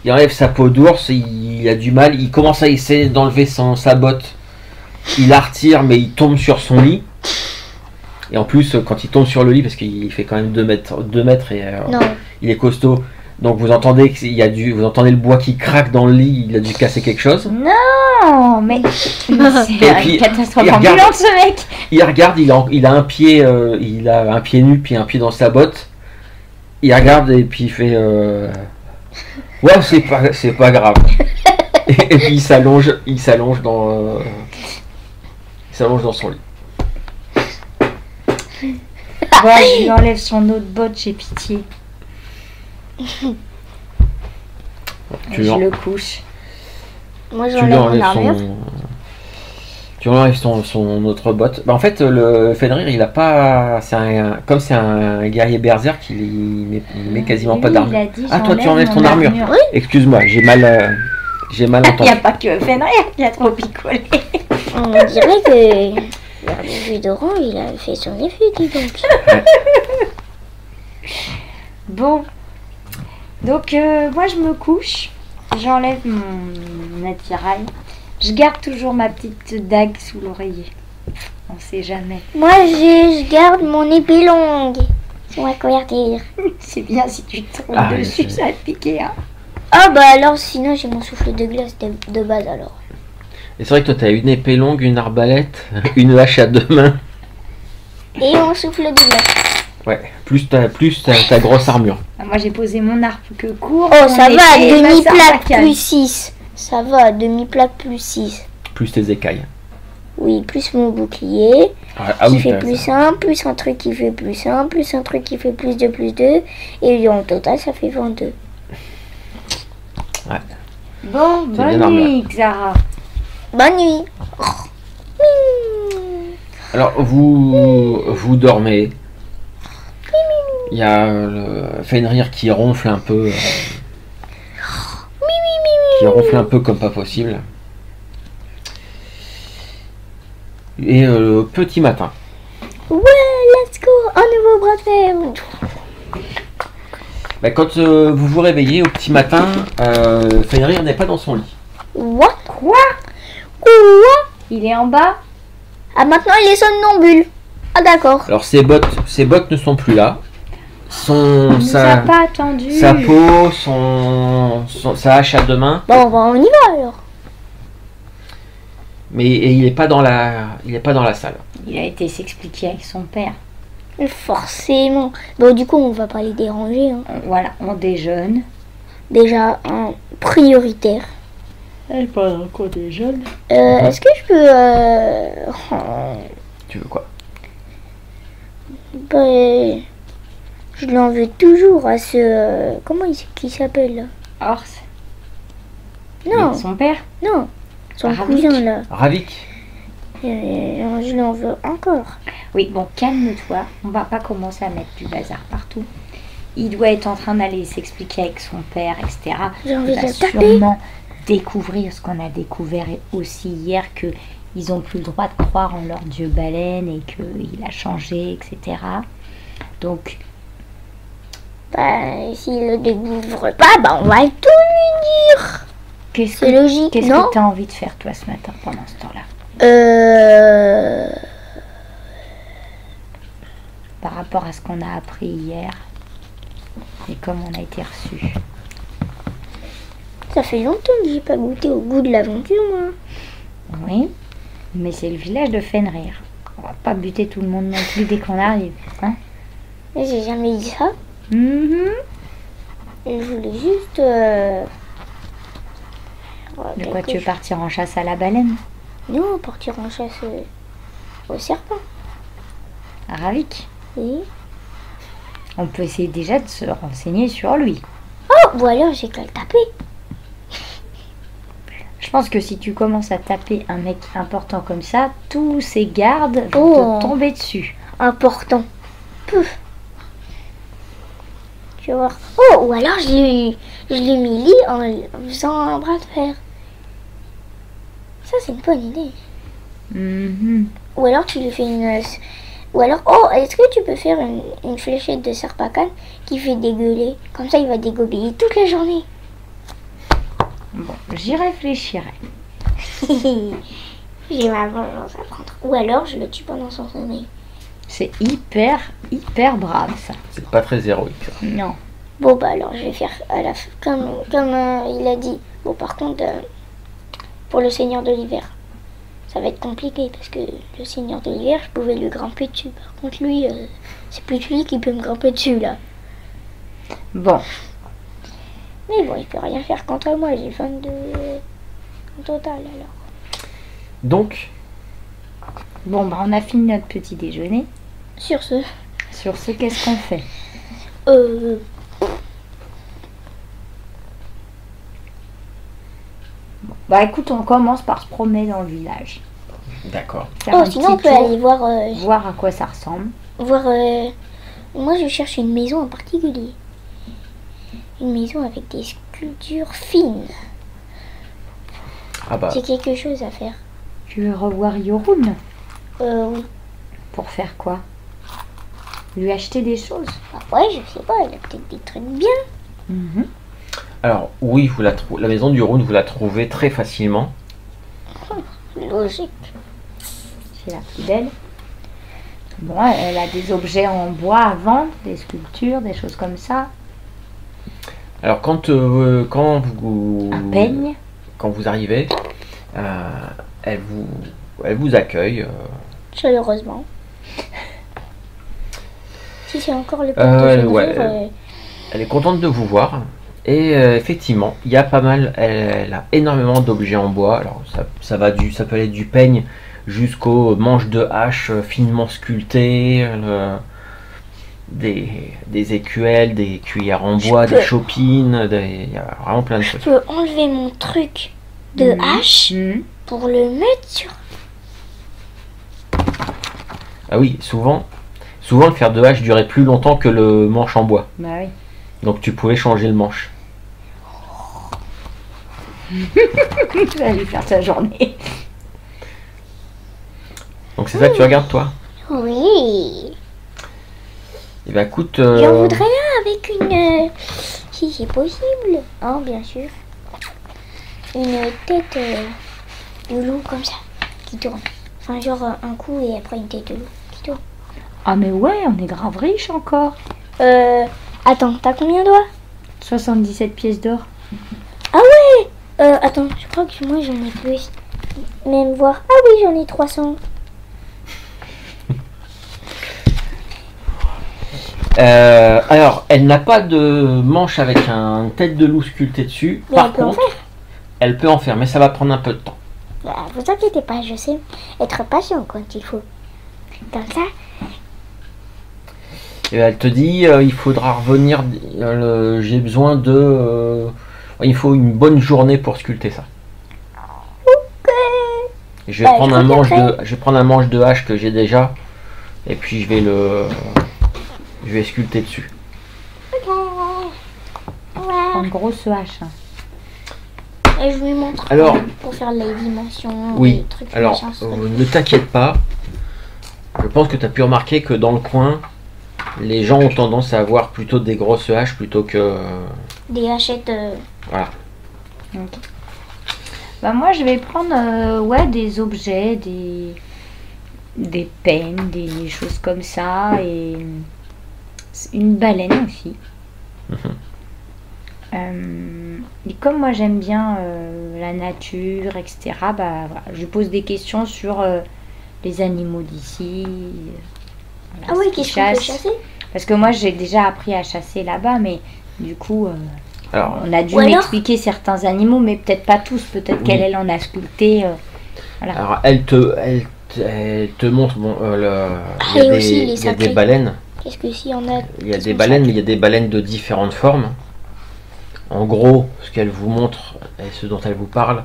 Il enlève sa peau d'ours, il a du mal, il commence à essayer d'enlever sa botte. Il la retire, mais il tombe sur son lit. Et en plus, quand il tombe sur le lit, parce qu'il fait quand même 2 mètres et il est costaud. Donc vous entendez vous entendez le bois qui craque dans le lit, il a dû casser quelque chose. Non, mais c'est une catastrophe ambulante ce mec. Il regarde, il a un pied nu puis un pied dans sa botte. Il regarde et puis il fait ouais, c'est pas grave. et puis il s'allonge dans son lit. Bon, je lui enlève son autre botte, j'ai pitié. Je le couche. Moi j'enlève mon armure. Tu enlèves son autre botte. Bah, en fait, le Fenrir, il a pas. Comme c'est un guerrier berserk, il met quasiment pas d'armure. Ah, toi, tu enlèves ton armure. Oui. Excuse-moi, j'ai mal entendu. Il n'y a pas que Fenrir qui a trop picolé. On dirait que le jus d'orange, il a fait son effet, dis donc. Ouais. Bon. Donc, moi, je me couche. J'enlève mon attirail. Je garde toujours ma petite dague sous l'oreiller. On sait jamais. Moi, je garde mon épée longue. On va convertir. C'est bien si tu te trouves dessus, ça va te piquer, hein. Ah bah alors, sinon j'ai mon souffle de glace de base alors. Et c'est vrai que toi, t'as une épée longue, une arbalète, une hache à 2 mains. Et mon souffle de glace. Ouais, plus ta grosse armure. Moi, j'ai posé mon arc que court. Oh, ça va, demi-plaque plus 6. Ça va, demi-plaque plus 6. Plus tes écailles. Oui, plus mon bouclier. Qui oui, fait plus 1, plus un truc qui fait plus 1, plus un truc qui fait plus 2. Et en total, ça fait 22. Ouais. Bon, bonne nuit, Xara. Bonne nuit. Alors, vous dormez. Il y a le Fenrir qui ronfle un peu. Qui ronfle un peu comme pas possible. Et petit matin. Ouais, let's go. Un nouveau bras de fer. Bah, quand vous vous réveillez au petit matin, Fenrir n'est pas dans son lit. What? Quoi? Il est en bas? Ah, maintenant il est somnambule. Ah, d'accord. Alors ses bottes ne sont plus là. Ça pas attendu. Sa peau, sa hache à 2 mains. Bon, on y va alors. Mais il n'est pas dans la salle. Il a été s'expliquer avec son père. Forcément. Bon, du coup, on va pas les déranger. Hein. Voilà, on déjeune. Déjà, un prioritaire. Et pendant qu'on déjeune. Est-ce que je peux... Tu veux quoi? Bah, je l'en veux toujours à ce... comment qui s'appelle là? Ors. Non, Son père. non. Son Ravik. cousin là. Ravik. Je l'en veux encore. Oui, bon, calme-toi. On va pas commencer à mettre du bazar partout. Il doit être en train d'aller s'expliquer avec son père, etc. J'ai envie Il va de le taper. sûrement découvrir ce qu'on a découvert aussi hier, que ils ont plus le droit de croire en leur dieu baleine et qu'il a changé, etc. Donc, Bah, s'il le découvre pas, bah on va tout lui dire. qu'est-ce C'est logique, que non? tu as envie de faire toi ce matin pendant ce temps-là, par rapport à ce qu'on a appris hier et comme on a été reçu? Ça fait longtemps que j'ai pas goûté au goût de l'aventure, moi. Oui, mais c'est le village de Fenrir. On va pas buter tout le monde non plus dès qu'on arrive, hein? Mais j'ai jamais dit ça. Mhm. Je voulais juste... De quoi tu veux partir en chasse à la baleine? Non, partir en chasse au serpent. À Ravik? Oui. On peut essayer déjà de se renseigner sur lui. Oh, ou alors j'ai qu'à le taper. Je pense que si tu commences à taper un mec important comme ça, tous ses gardes vont Oh. te tomber dessus. Important. Pouf. Tu vas voir. Oh, ou alors je l'ai mis lit en faisant un bras de fer. Ça, c'est une bonne idée. Mhm. Ou alors tu lui fais une... Ou alors, oh, est-ce que tu peux faire une fléchette de Serpacane qui fait dégueuler? Comme ça, il va dégobiller toute la journée. Bon, j'y réfléchirai. J'ai ma vengeance à prendre. Ou alors, je le tue pendant son sommeil. C'est hyper, hyper brave ça. C'est pas très héroïque. Ça. Non. Bon, bah alors, je vais faire à la fin, comme il a dit. Bon, par contre, pour le Seigneur de l'hiver, ça va être compliqué parce que le Seigneur de l'hiver, je pouvais lui grimper dessus. Par contre, lui, c'est plus lui qui peut me grimper dessus, là. Bon, Mais bon, il peut rien faire contre moi. J'ai 22 en total, alors. Donc, bon bah on a fini notre petit déjeuner. Sur ce, Sur ce, qu'est-ce qu'on fait? Bah écoute, on commence par se promener dans le village. d'accord. Faire oh, un sinon on petit peut tour, aller voir, voir à quoi ça ressemble. moi, je cherche une maison en particulier. Une maison avec des sculptures fines. Ah bah, J'ai quelque chose à faire. Tu veux revoir Yorun? Oui. Pour faire quoi? Lui acheter des choses? Bah, ouais, je sais pas, elle a peut-être des trucs bien. Mhm. alors oui, la maison du Rhône, vous la trouvez très facilement. Logique. C'est la plus belle. Bon, elle a des objets en bois à vendre, des sculptures, des choses comme ça. Alors quand vous Un peigne. quand vous arrivez, elle vous accueille. Chaleureusement. Si c'est encore le ouais, Elle est contente de vous voir. Et effectivement, il y a pas mal. Elle a énormément d'objets en bois. Alors ça peut aller du peigne jusqu'aux manches de hache finement sculptées, des écuelles, des cuillères en bois, des chopines, il y a vraiment plein de Je choses. peux enlever mon truc de hache Mhm. pour le mettre sur... Ah oui, souvent le fer de hache durait plus longtemps que le manche en bois. Bah oui. Donc tu pouvais changer le manche. Tu vas lui faire sa journée. Donc c'est ça que tu regardes toi. Oui. Et ben écoute, J'en voudrais un avec une... si c'est possible. Hein, bien sûr. Une tête de loup comme ça, qui tourne. Enfin, genre un coup et après une tête de loup qui tourne. Ah mais ouais, on est grave riche encore. Attends, t'as combien de doigts? 77 pièces d'or. Ah ouais. Attends, je crois que moi j'en ai plus. même voir. Ah oui, j'en ai 300. Alors, elle n'a pas de manche avec un tête de loup sculpté dessus. Mais Par elle peut en contre, faire. elle peut en faire, mais ça va prendre un peu de temps. Bah, vous inquiétez pas, je sais être patient quand il faut. Comme ça. Et elle te dit, il faudra revenir. J'ai besoin de. Il faut une bonne journée pour sculpter ça. Ok. Je vais Bah, prendre je un manche reviendrai. de, je vais prendre un manche de hache que j'ai déjà, et puis je vais sculpter dessus. Ok. Ouais. Une grosse hache. Et je vous montre Alors- pour faire les dimensions. Oui. Les trucs, Alors, machin, ce truc. ne t'inquiète pas. Je pense que tu as pu remarquer que dans le coin, les gens ont tendance à avoir plutôt des grosses haches plutôt que. Des hachettes. Voilà. Bah moi je vais prendre ouais, des objets, des peines, des choses comme ça et une baleine aussi. Et comme moi j'aime bien la nature, etc., bah, voilà, je lui pose des questions sur les animaux d'ici. Voilà, Ah oui, ce qu'ils qu'est-ce qu'on peut chassent. chasser? Parce que moi j'ai déjà appris à chasser là-bas, mais du coup Alors, on a dû Ou alors- m'expliquer certains animaux, mais peut-être pas tous. Peut-être Oui. qu'elle elle en a sculpté. alors elle te montre. Bon, il y Et a aussi les il y a des sacrés. baleines. Qu'est-ce que si on a? Il y a Qu'est-ce des qu'on baleines, sait? mais il y a des baleines de différentes formes. En gros, ce qu'elle vous montre et ce dont elle vous parle,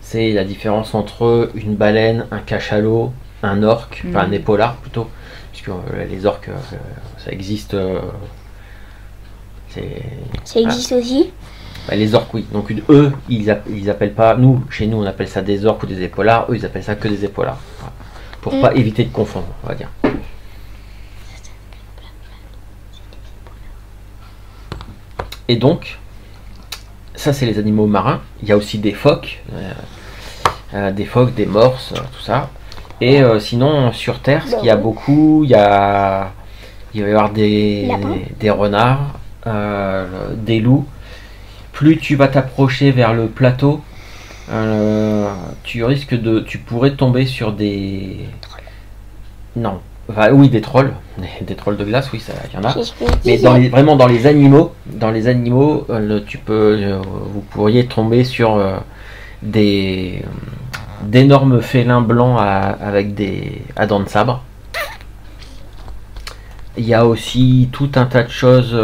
c'est la différence entre une baleine, un cachalot, un orque, enfin un épaulard plutôt, puisque les orques, ça existe. Ça existe aussi. Les orques, oui. Donc eux, ils appellent pas. Nous, chez nous, on appelle ça des orques ou des épaulards. Eux, ils appellent ça que des épaulards. Voilà. Pour pas éviter de confondre, on va dire. Et donc, ça c'est les animaux marins. Il y a aussi des phoques, des morses, tout ça. Et sinon, sur Terre, ce qu'il y a beaucoup, il va y avoir Lapins. des renards, des loups. Plus tu vas t'approcher vers le plateau, tu pourrais tomber sur des... Non. Enfin, oui, des trolls. Des trolls de glace, oui, ça, il y en a. C'est ce que je Mais disais. vraiment dans les animaux, vous pourriez tomber sur d'énormes félins blancs avec à dents de sabre. Il y a aussi tout un tas de choses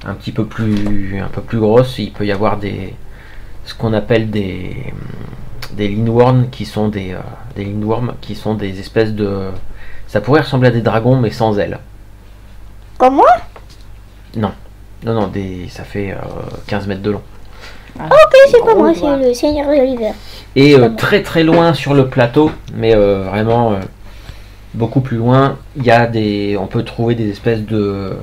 un peu plus grosses. Il peut y avoir ce qu'on appelle des lingworms qui sont des espèces de... Ça pourrait ressembler à des dragons mais sans ailes. Comme moi? Non, ça fait 15 mètres de long. Ok, c'est pas Gros moi, doigt. c'est le Seigneur de l'hiver. Et très très loin sur le plateau, mais vraiment beaucoup plus loin, on peut trouver des espèces de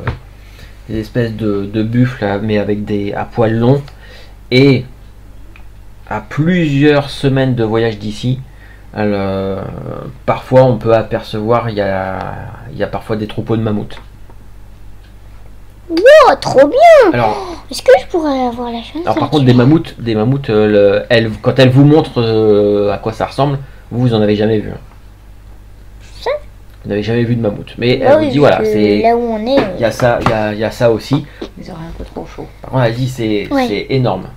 buffles, là, mais à poils longs. Et à plusieurs semaines de voyage d'ici, parfois on peut apercevoir, il y a parfois des troupeaux de mammouths. Oh, trop bien! Alors, Est-ce que je pourrais avoir la chance? par contre, des mammouths, quand elles vous montrent à quoi ça ressemble, vous en avez jamais vu. Ça Vous n'avez jamais vu de mammouth. Mais Bah elle oui, vous dit voilà, parce que c'est là où on est. il y a ça, il y a ça aussi. Ils auraient un peu trop chaud. Par contre, elle dit c'est Ouais. c'est énorme.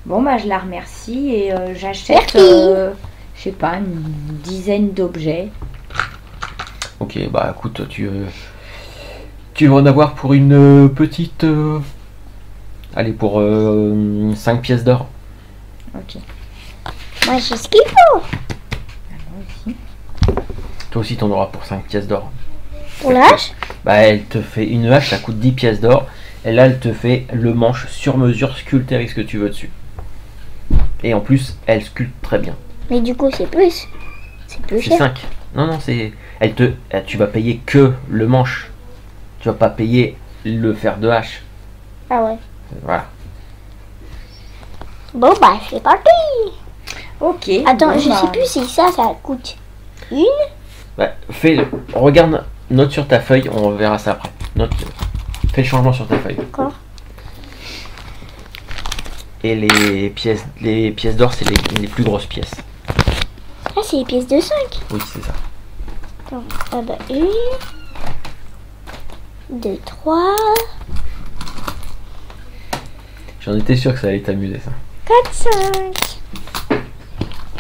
Bon, bah je la remercie et j'achète, Merci. je sais pas, une dizaine d'objets. Ok, bah écoute, tu vas en avoir pour une petite, allez pour 5 pièces d'or. Ok. Moi, j'ai ce qu'il faut Moi aussi. Toi aussi, t'en auras pour 5 pièces d'or. pour la hache. Bah, elle te fait une hache, ça coûte 10 pièces d'or. Et là, elle te fait le manche sur mesure sculpté avec ce que tu veux dessus. Et en plus, elle sculpte très bien. Mais du coup, c'est plus. C'est plus C'est cher. 5. Non, c'est. Tu vas payer que le manche. Tu vas pas payer le fer de hache. Ah ouais. Voilà. Bon, bah, c'est parti. Ok. Attends, bon, je bah, sais plus si ça coûte une. Bah, regarde, note sur ta feuille, on verra ça après. Fais le changement sur ta feuille. D'accord. Et les pièces d'or, c'est les plus grosses pièces. Ah, c'est les pièces de 5. Oui, c'est ça. Attends, ah bah, 1, 2, 3, J'en étais sûr que ça allait t'amuser, ça. 4, 5.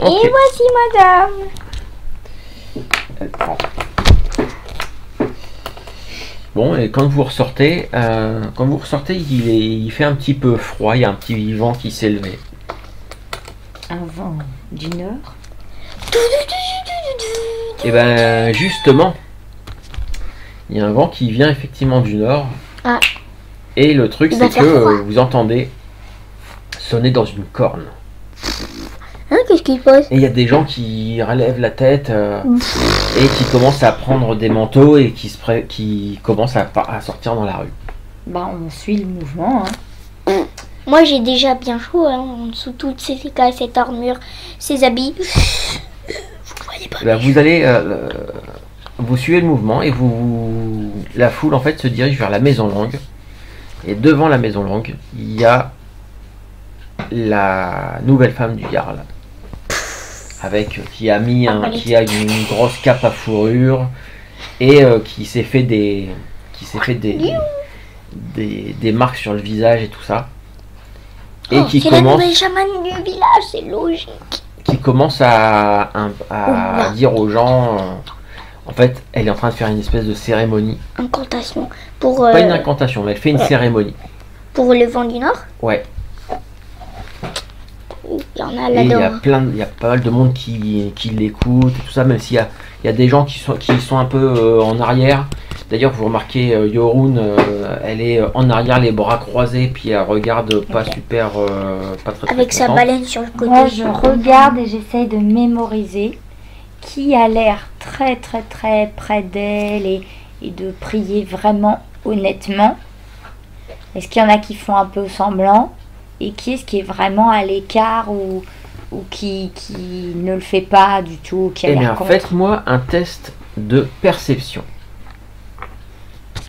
Ok. Et voici madame. Elle prend. Bon, et quand vous ressortez, il fait un petit peu froid, il y a un petit vent qui s'est levé. Un vent du nord. Et ben justement, il y a un vent qui vient effectivement du nord. Ah. Et le truc, Il va c'est que faire froid. vous entendez sonner dans une corne. Hein, qu'est-ce qu'il pose? Et il y a des gens qui relèvent la tête et qui commencent à prendre des manteaux et qui commencent à sortir dans la rue. Bah, on suit le mouvement. Hein. Moi j'ai déjà bien chaud hein, en dessous de toutes cette armure, ces habits. Vous voyez pas. Eh ben, vous allez, vous suivez le mouvement et la foule en fait se dirige vers la Maison Longue. Et devant la Maison Longue, il y a la nouvelle femme du Jarl, qui a une grosse cape à fourrure et qui s'est fait des marques sur le visage et tout ça. Et Oh, qui c'est la nouvelle chamane du village, c'est logique. qui commence à dire aux gens, en fait, elle est en train de faire une espèce de cérémonie. Incantation pour Pas une incantation, mais elle fait une cérémonie. pour le vent du nord. Ouais. Il y en a Et il y a là-dedans. il y a pas mal de monde qui l'écoute et tout ça, même s'il y a des gens qui sont un peu en arrière. D'ailleurs, vous remarquez, Yorun, elle est en arrière, les bras croisés, puis elle regarde pas super, pas très Avec sa contente. baleine sur le côté. Moi, je regarde et j'essaye de mémoriser qui a l'air très très très près d'elle et de prier vraiment honnêtement. Est-ce qu'il y en a qui font un peu semblant et qui est-ce qui est vraiment à l'écart ou qui ne le fait pas du tout, qui a Eh l'air bien, contre. faites-moi un test de perception.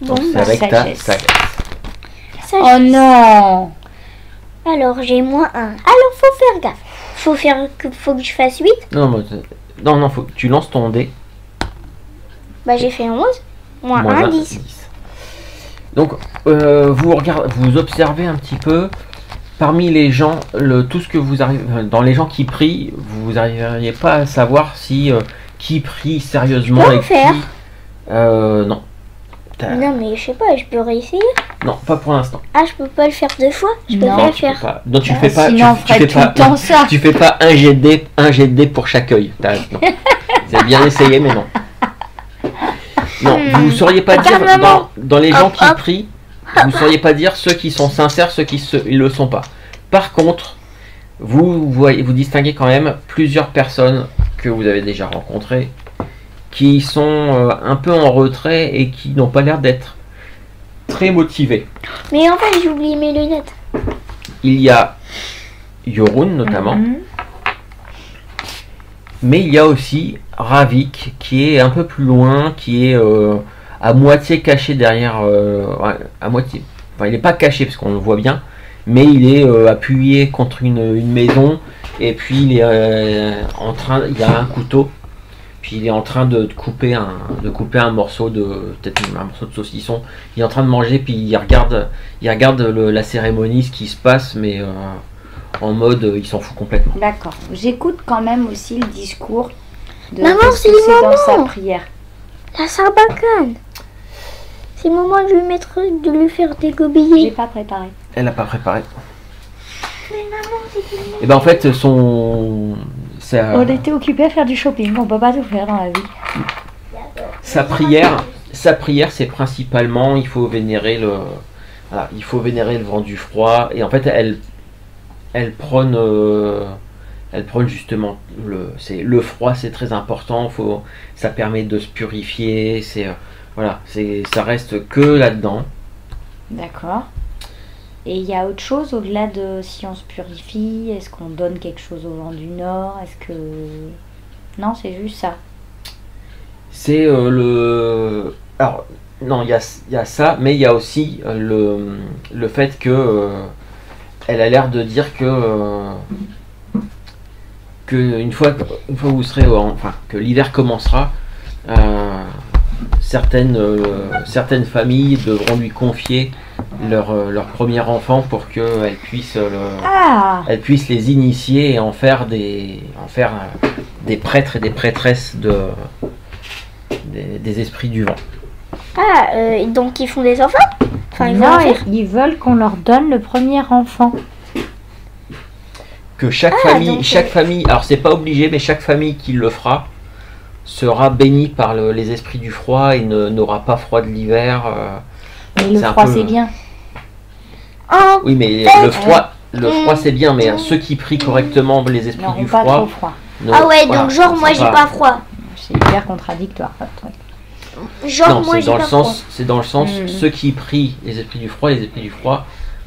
Bon, Donc, c'est bah, avec ta sagesse. sagesse. ça, Oh non! alors j'ai moins 1. Alors faut faire gaffe. Faut que je fasse 8. Non, faut que tu lances ton dé. Bah j'ai fait 11. Moins Moins 1, un, 10. 10. Donc, vous observez un petit peu. Parmi les gens, tout ce que vous arrivez, dans les gens qui prient, vous n'arriveriez pas à savoir si qui prie sérieusement Je peux et en faire. qui. Non. Non mais je sais pas, je peux réessayer. Non, pas pour l'instant. Ah, je peux pas le faire 2 fois. Je peux Non, pas le Tu peux faire. pas. Non, tu Bah, fais pas. sinon, on tu ferait fais tout pas. le temps ça. Tu fais pas un jet de dé pour chaque œil. Non. Vous avez bien essayé, mais non. Non, vous sauriez pas dire Regarde, maman. dans les gens Hop, qui hop. prient, vous sauriez pas dire ceux qui sont sincères, ceux qui ils le sont pas. Par contre, vous distinguez quand même plusieurs personnes que vous avez déjà rencontrées qui sont un peu en retrait et qui n'ont pas l'air d'être très motivées. Mais en fait, j'ai oublié mes lunettes. Il y a Yorun notamment, Mhm. mais il y a aussi Ravik qui est un peu plus loin, qui est à moitié caché derrière, ouais, à moitié. Enfin, il n'est pas caché parce qu'on le voit bien, mais il est appuyé contre une maison et puis il est il y a un couteau, puis il est en train de couper un morceau peut-être un morceau de saucisson. Il est en train de manger, puis il regarde la cérémonie, ce qui se passe, mais en mode il s'en fout complètement. D'accord. J'écoute quand même aussi le discours de Maman, de ce c'est que le c'est dans sa moment. prière. La sarbacane. C'est le moment de lui faire J'ai dégobiller. pas préparé. Elle n'a pas préparé. Mais maman, c'est une... Et ben en fait On était occupés à faire du shopping. On peut pas tout faire dans la vie. sa prière c'est principalement il faut vénérer le vent du froid, et en fait elle prône justement le froid, c'est très important, ça permet de se purifier, ça reste que là-dedans. D'accord. Et il y a autre chose au-delà de si on se purifie? Est-ce qu'on donne quelque chose au vent du Nord? Est-ce que... Non, c'est juste ça. C'est alors non, il y a ça, mais il y a aussi le fait que elle a l'air de dire que une fois que vous serez, enfin, que l'hiver commencera, certaines familles devront lui confier leur premier enfant pour qu'elle puisse elle puisse les initier et en faire des prêtres et des prêtresses des esprits du vent. Donc ils font des enfants? Enfin, ils vont Non, en faire? ils veulent qu'on leur donne le premier enfant. Que chaque famille, alors c'est pas obligé, mais chaque famille qui le fera sera bénie par les esprits du froid et n'aura pas froid de l'hiver. Mais le froid, c'est bien. Oh, Oui, mais le froid c'est bien, mais ceux qui prient correctement les esprits N'auront du pas froid. trop froid. ah ouais, voilà, donc genre moi j'ai pas froid. C'est hyper contradictoire, votre truc. Genre Non, moi c'est j'ai dans pas le froid. sens, c'est dans le sens ceux qui prient les esprits du froid,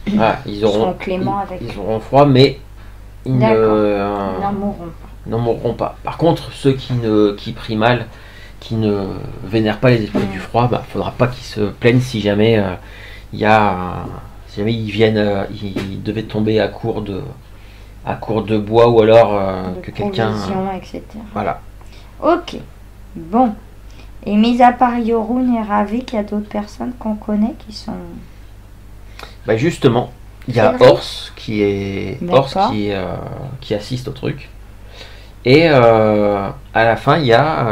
voilà, ils seront cléments avec ils auront froid, mais ils N'en mourront pas. Par contre, ceux qui prient mal, qui ne vénèrent pas les esprits du froid, faudra pas qu'ils se plaignent si jamais si jamais ils devaient tomber à court de bois ou alors que quelqu'un. Etc. Voilà. Ok. Bon. Et mis à part Yorun et Ravik, il y a d'autres personnes qu'on connaît qui sont. Justement, il y a C'est vrai. Ors qui assiste au truc. Et à la fin, il y a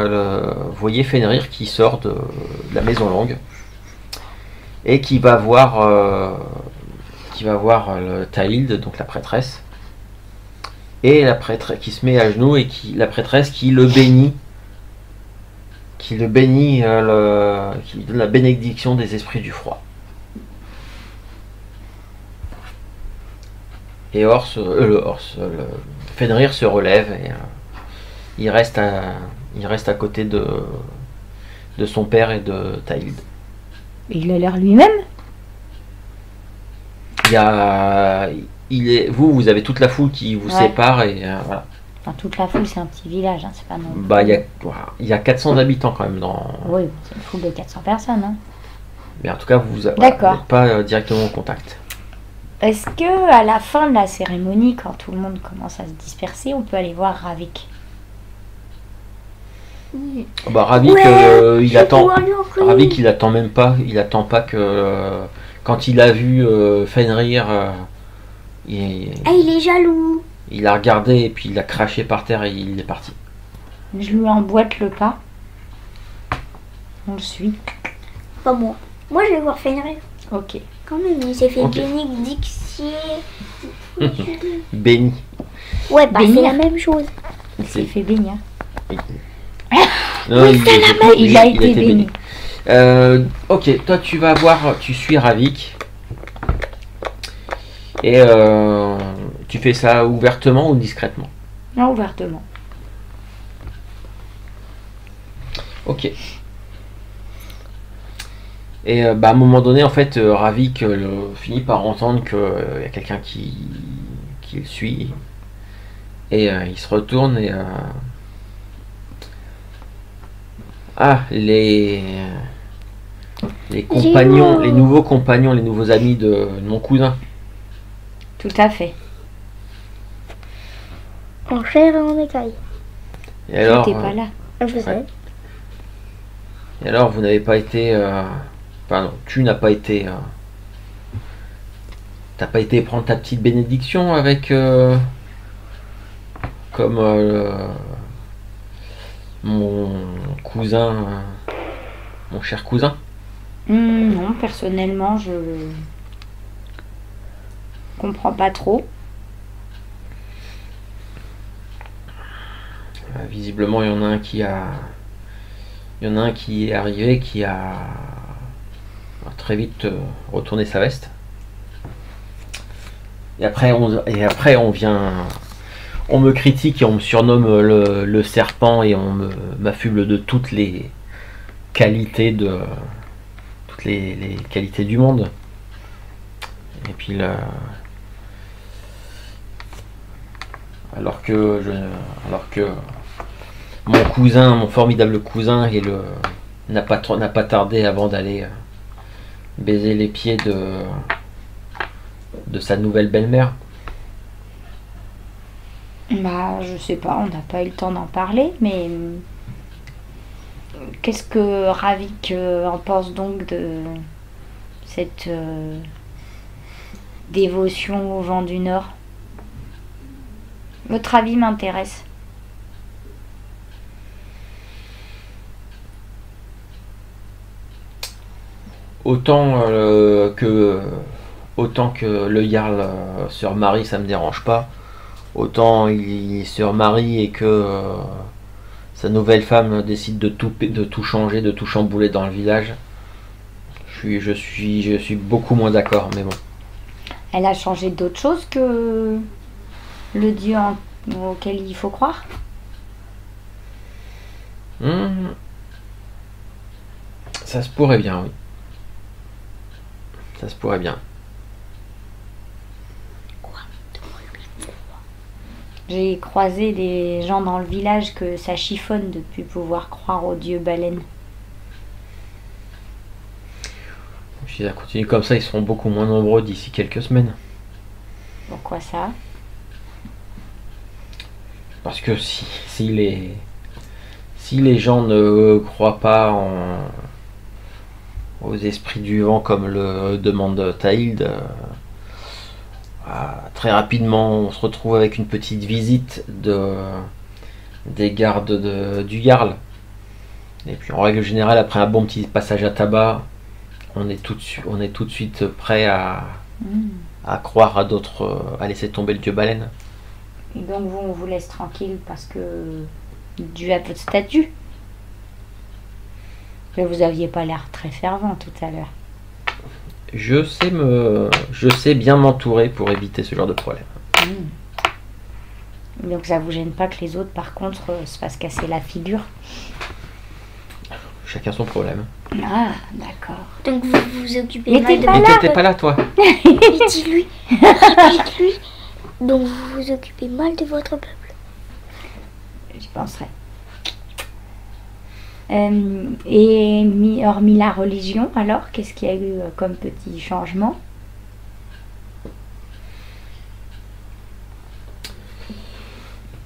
vous voyez Fenrir qui sort de la Maison Longue et qui va voir le Taïld, donc la prêtresse, et la prêtresse qui se met à genoux et la prêtresse qui le bénit, qui lui donne la bénédiction des esprits du froid. Et Fenrir se relève et il reste à côté de son père et de Taïld. Il a l'air lui-même. Vous avez toute la foule qui vous sépare et voilà. Enfin, toute la foule, c'est un petit village, hein, c'est pas non plus. Il y a 400 habitants quand même Oui, c'est une foule de 400 personnes. Hein. Mais en tout cas, vous n'êtes pas directement en contact. Est-ce que à la fin de la cérémonie, quand tout le monde commence à se disperser, on peut aller voir Ravik? Ravik, Ravik, il attend même pas. Il attend pas que quand il a vu Fenrir, il est jaloux. Il a regardé et puis il a craché par terre et il est parti. Je lui emboîte le pas. On le suit. Pas moi. Moi je vais voir Fenrir. Ok. Quand même, il s'est fait Ok. bénédiction. Béni. Ouais, Bénir. c'est la même chose. Il s'est fait bénir. Non, Il a été béni. Ok, toi tu suis Ravik. Et tu fais ça ouvertement ou discrètement? Non, ouvertement. Ok. Et à un moment donné, en fait, Ravik finit par entendre qu'il y a quelqu'un qui le suit. Et il se retourne et... les compagnons, les nouveaux compagnons, les nouveaux amis de mon cousin. Tout à fait. En chair et en écaille. Et alors, T'es pas là. Je sais. et alors vous n'avez pas été... Enfin non, tu n'as pas été... T'as pas été prendre ta petite bénédiction avec... comme mon cousin... mon cher cousin? Non, personnellement, je comprends pas trop. Visiblement, il y en a un qui est arrivé, qui a très vite retourné sa veste. Et après, on me critique et on me surnomme le serpent et on m'affuble de toutes les qualités les qualités du monde. Et puis là, alors que mon formidable cousin n'a pas tardé avant d'aller baiser les pieds de de sa nouvelle belle-mère? Bah, je sais pas, on n'a pas eu le temps d'en parler, mais qu'est-ce que Ravik en pense donc de cette dévotion au vent du Nord? Votre avis m'intéresse. Autant autant que le Jarl se remarie, ça me dérange pas. Autant il se remarie et que sa nouvelle femme décide de tout changer, de tout chambouler dans le village. Je suis beaucoup moins d'accord, mais bon. Elle a changé d'autre chose que le dieu auquel il faut croire? Ça se pourrait bien, oui. Ça se pourrait bien. J'ai croisé des gens dans le village que ça chiffonne de plus pouvoir croire au dieu baleine. Si ça continue comme ça, ils seront beaucoup moins nombreux d'ici quelques semaines. Pourquoi ça? Parce que si les gens ne croient pas aux esprits du vent comme le demande Taïld, très rapidement on se retrouve avec une petite visite des gardes du Jarl. Et puis en règle générale, après un bon petit passage à tabac, on est tout de suite prêt à croire à d'autres, à laisser tomber le dieu baleine. Et donc vous, on vous laisse tranquille parce que dû à votre statut. Mais vous aviez pas l'air très fervent tout à l'heure. Je sais bien m'entourer pour éviter ce genre de problème. Donc ça vous gêne pas que les autres, par contre, se fassent casser la figure? Chacun son problème. Ah, d'accord. Donc vous vous occupez Mais mal t'es de... pas Mais là. t'étais pas là, toi. Mais dis-lui, répète-lui. Donc vous vous occupez mal de votre peuple. J'y penserai. Et hormis la religion, alors, qu'est-ce qu'il y a eu comme petit changement?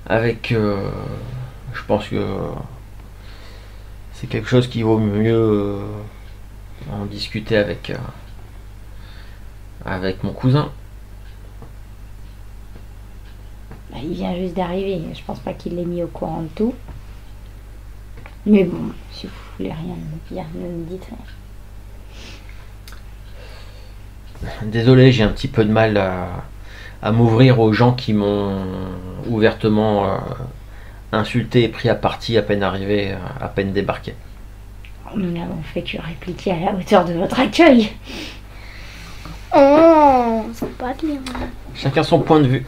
Avec, je pense que c'est quelque chose qui vaut mieux en discuter avec mon cousin. Bah, il vient juste d'arriver, je pense pas qu'il l'ait mis au courant de tout. Mais bon, si vous voulez rien me dire, ne me dites rien. Désolé, j'ai un petit peu de mal à m'ouvrir aux gens qui m'ont ouvertement insulté et pris à partie à peine arrivé, à peine débarqué. Nous n'avons fait que répliquer à la hauteur de votre accueil. Oh, c'est pas bien. Chacun son point de vue.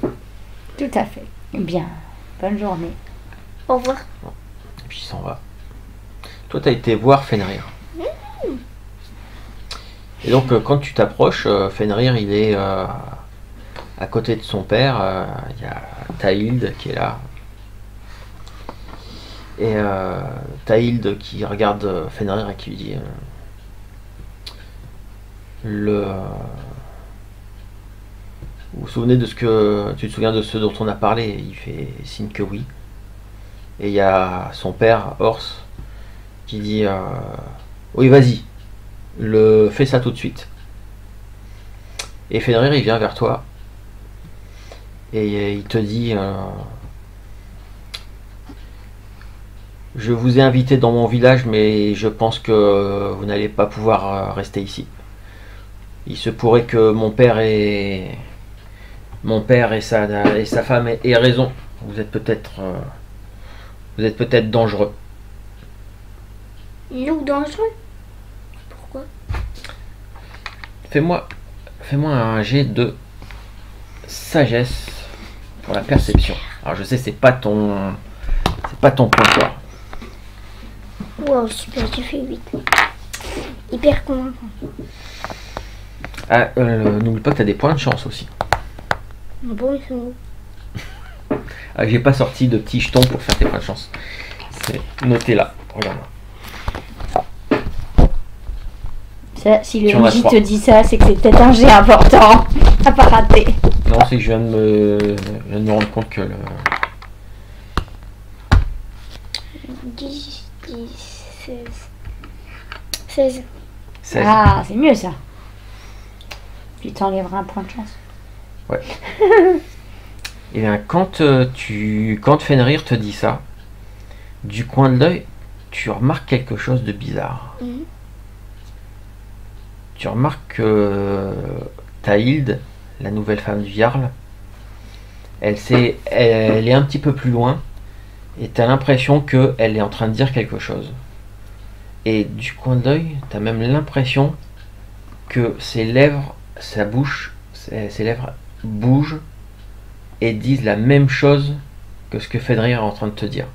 Tout à fait. Bien, bonne journée. Au revoir. Et puis il s'en va. Toi, t'as été voir Fenrir. Et donc, quand tu t'approches, Fenrir, il est à côté de son père. Il y a Taïld qui est là. Et Taïld qui regarde Fenrir et qui lui dit vous vous souvenez de tu te souviens de ce dont on a parlé? Il fait signe que oui. Et il y a son père, Hors, qui dit oui, vas-y, fais ça tout de suite. Et Fenrir, il vient vers toi et il te dit je vous ai invité dans mon village, mais je pense que vous n'allez pas pouvoir rester ici. Il se pourrait que mon père et sa femme aient raison. Vous êtes peut-être dangereux. Nous dangereux? Pourquoi? Fais-moi un jet de sagesse pour la perception. Alors je sais, c'est pas ton point fort. Wow, super, tu fais 8. Hyper convaincant. Ah, n'oublie pas que t'as des points de chance aussi. Bon, ils sont où? Ah, j'ai pas sorti de petits jetons pour faire tes points de chance. C'est noté là. Regarde. Ça, si Tu le en as MJ 3. te dit ça, c'est que c'est peut-être un jet important à pas rater. Non, c'est que je viens de me rendre compte que le... 10, 16. 16. 16. Ah, c'est mieux ça. Puis t'enlèveras un point de chance. Et bien, quand Fenrir te dit ça, du coin de l'œil, tu remarques quelque chose de bizarre. Mhm. Tu remarques que Tahild, la nouvelle femme du Jarl, elle est un petit peu plus loin et tu as l'impression qu'elle est en train de dire quelque chose. Et du coin de l'œil, tu as même l'impression que ses lèvres, sa bouche, ses lèvres bougent et disent la même chose que ce que Fenrir est en train de te dire.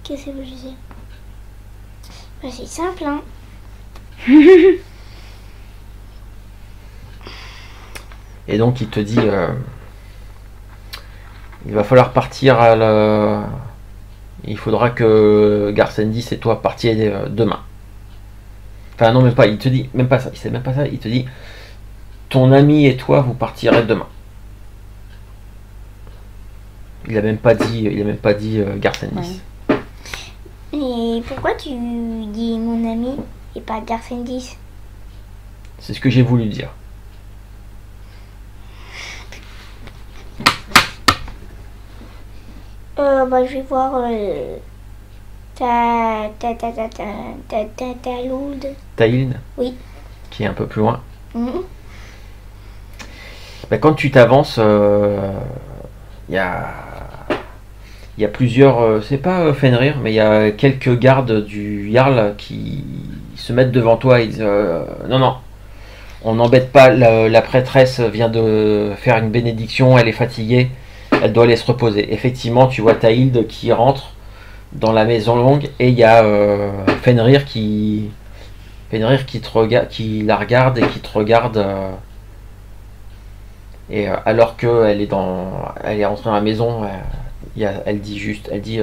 Qu'est-ce que vous disiez? Bah, c'est simple, hein. Et donc il te dit il va falloir partir il faudra que Garsendis et toi partiez demain. Enfin non, même pas, il te dit même pas ça, il sait même pas ça, il te dit ton ami et toi vous partirez demain. Il a même pas dit Garsendis. Ouais. Et pourquoi tu dis mon ami et pas Garsendis? C'est ce que j'ai voulu dire. Bah, je vais voir ta Loud. Tahild, Oui. qui est un peu plus loin. Mhm. Ben, quand tu t'avances, il y a plusieurs, c'est pas Fenrir, mais il y a quelques gardes du Jarl qui se mettent devant toi et disent non, on n'embête pas, la prêtresse vient de faire une bénédiction, elle est fatiguée, elle doit aller se reposer. Effectivement, tu vois Tahild qui rentre dans la maison longue et il y a Fenrir qui la regarde et qui te regarde. Alors qu'elle elle est rentrée dans la maison, elle dit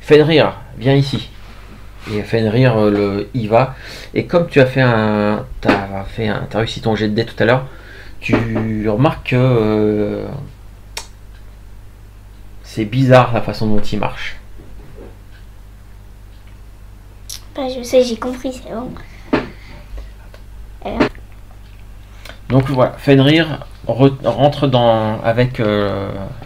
Fenrir, viens ici. Et Fenrir y va. Et comme tu as t'as réussi ton jet de dés tout à l'heure, tu remarques que c'est bizarre la façon dont il marche. Bah, je sais, j'ai compris, c'est bon. Donc voilà, Fenrir rentre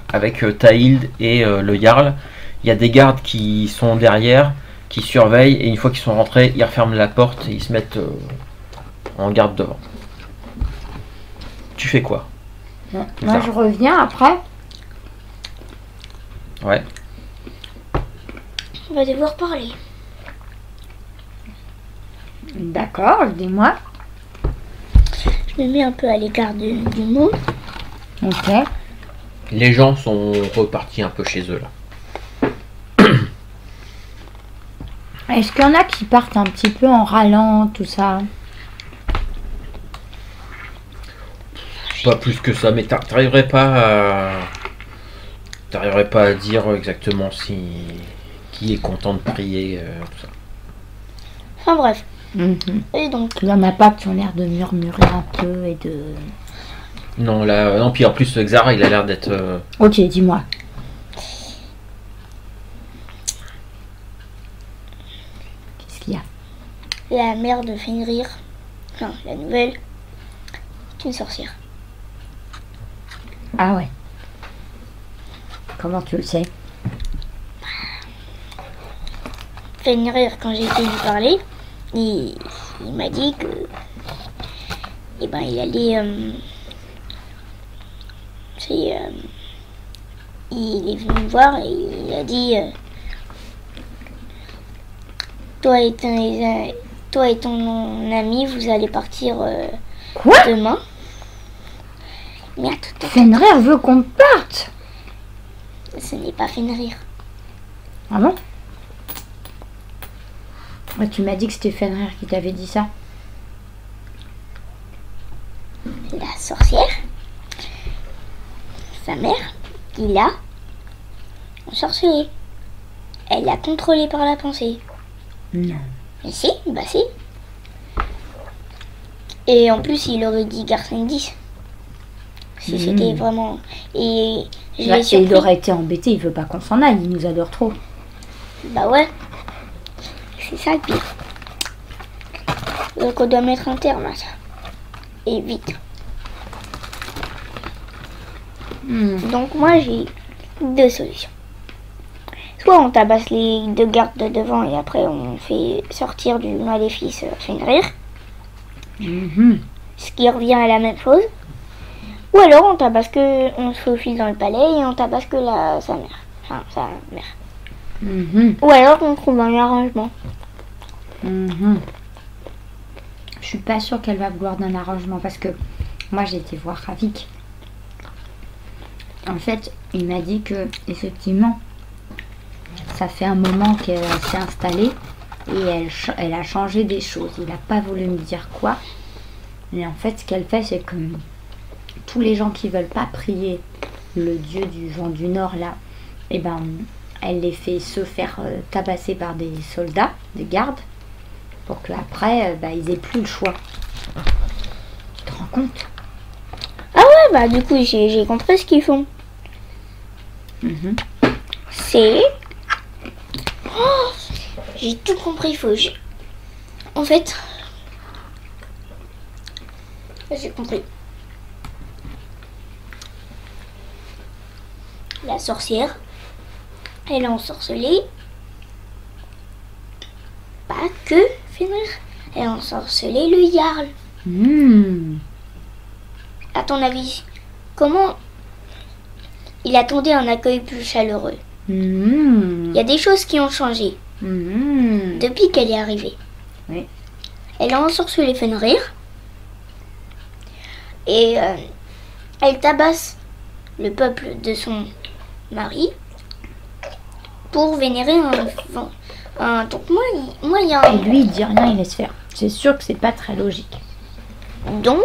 avec Tahild et le Jarl. Il y a des gardes qui sont derrière, qui surveillent, et une fois qu'ils sont rentrés, ils referment la porte et ils se mettent en garde devant. Tu fais quoi? Moi, je reviens après. Ouais. On va devoir parler. D'accord, dis-moi. Je me mets un peu à l'écart du monde. Ok. Les gens sont repartis un peu chez eux là. Est-ce qu'il y en a qui partent un petit peu en râlant, tout ça? Pas plus que ça, mais t'arriverais pas à dire exactement qui est content de prier, tout ça. Enfin bref. Mhm. Et donc, Il n'y en a pas qui ont l'air de murmurer un peu et de... Non, là, non, puis en plus, Xara, il a l'air d'être... Ok, dis-moi. Qu'est-ce qu'il y a? la mère de Fenrir, non, la nouvelle, est une sorcière. Ah ouais. Comment tu le sais? Fenrir, quand j'ai été lui parler, il m'a dit que, eh ben, il allait, il est venu me voir et il a dit, toi et ton ami, vous allez partir Quoi? demain. Merde, Fenrir veut qu'on parte. ce n'est pas Fenrir. Ah bon? Ouais, tu m'as dit que c'était Fenrir qui t'avait dit ça. La sorcière, sa mère, qui là, ensorcelée. Elle l'a contrôlée par la pensée. Non. Mais si, bah si. Et en plus, il aurait dit Garcin 10. Si c'était vraiment... Et je l'ai surpris. Il aurait été embêté, il veut pas qu'on s'en aille, il nous adore trop. Bah ouais. C'est ça le pire. Donc on doit mettre un terme à ça. Et vite. Donc moi j'ai 2 solutions. Soit on tabasse les 2 gardes de devant et après on fait sortir du maléfice Fenrir. Ce qui revient à la même chose. Ou alors on tabasse que... On se faufile dans le palais et on tabasse que sa mère. Enfin sa mère. Ou alors on trouve un arrangement. Je suis pas sûre qu'elle va vouloir d'un arrangement parce que moi j'ai été voir Ravik. En fait, il m'a dit que effectivement, ça fait un moment qu'elle s'est installée et elle a changé des choses. Il n'a pas voulu me dire quoi. Mais en fait, ce qu'elle fait, c'est que tous les gens qui veulent pas prier le dieu du vent du Nord là, eh ben, elle les fait se faire tabasser par des soldats, des gardes, pour qu'après, ils aient plus le choix. Tu te rends compte? Ah ouais, bah du coup, j'ai compris ce qu'ils font. C'est... Oh, j'ai tout compris, En fait... J'ai compris. La sorcière, elle a ensorcelé pas que Fenrir, elle a ensorcelé le Jarl. À ton avis, comment il attendait un accueil plus chaleureux? Il y a des choses qui ont changé depuis qu'elle est arrivée. Oui. Elle a ensorcelé Fenrir et elle tabasse le peuple de son mari pour vénérer donc moi il y a Et lui il dit rien, il laisse faire. C'est sûr que c'est pas très logique. Donc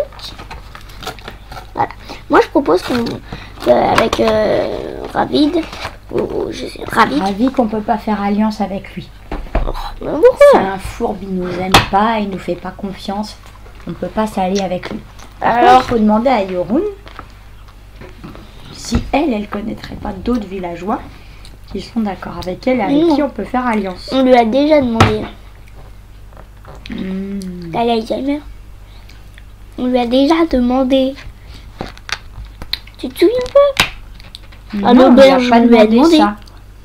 voilà. Moi je propose qu'avec Ravik qu'on peut pas faire alliance avec lui. Mais pourquoi? C'est un fourbe, il nous aime pas, il nous fait pas confiance. On peut pas s'allier avec lui. Alors il faut demander à Yorun si elle connaîtrait pas d'autres villageois qui sont d'accord avec elle et avec qui on peut faire alliance. On lui a déjà demandé. Elle a Alzheimer. On lui a déjà demandé. Tu te souviens pas? Non, on lui a pas demandé ça.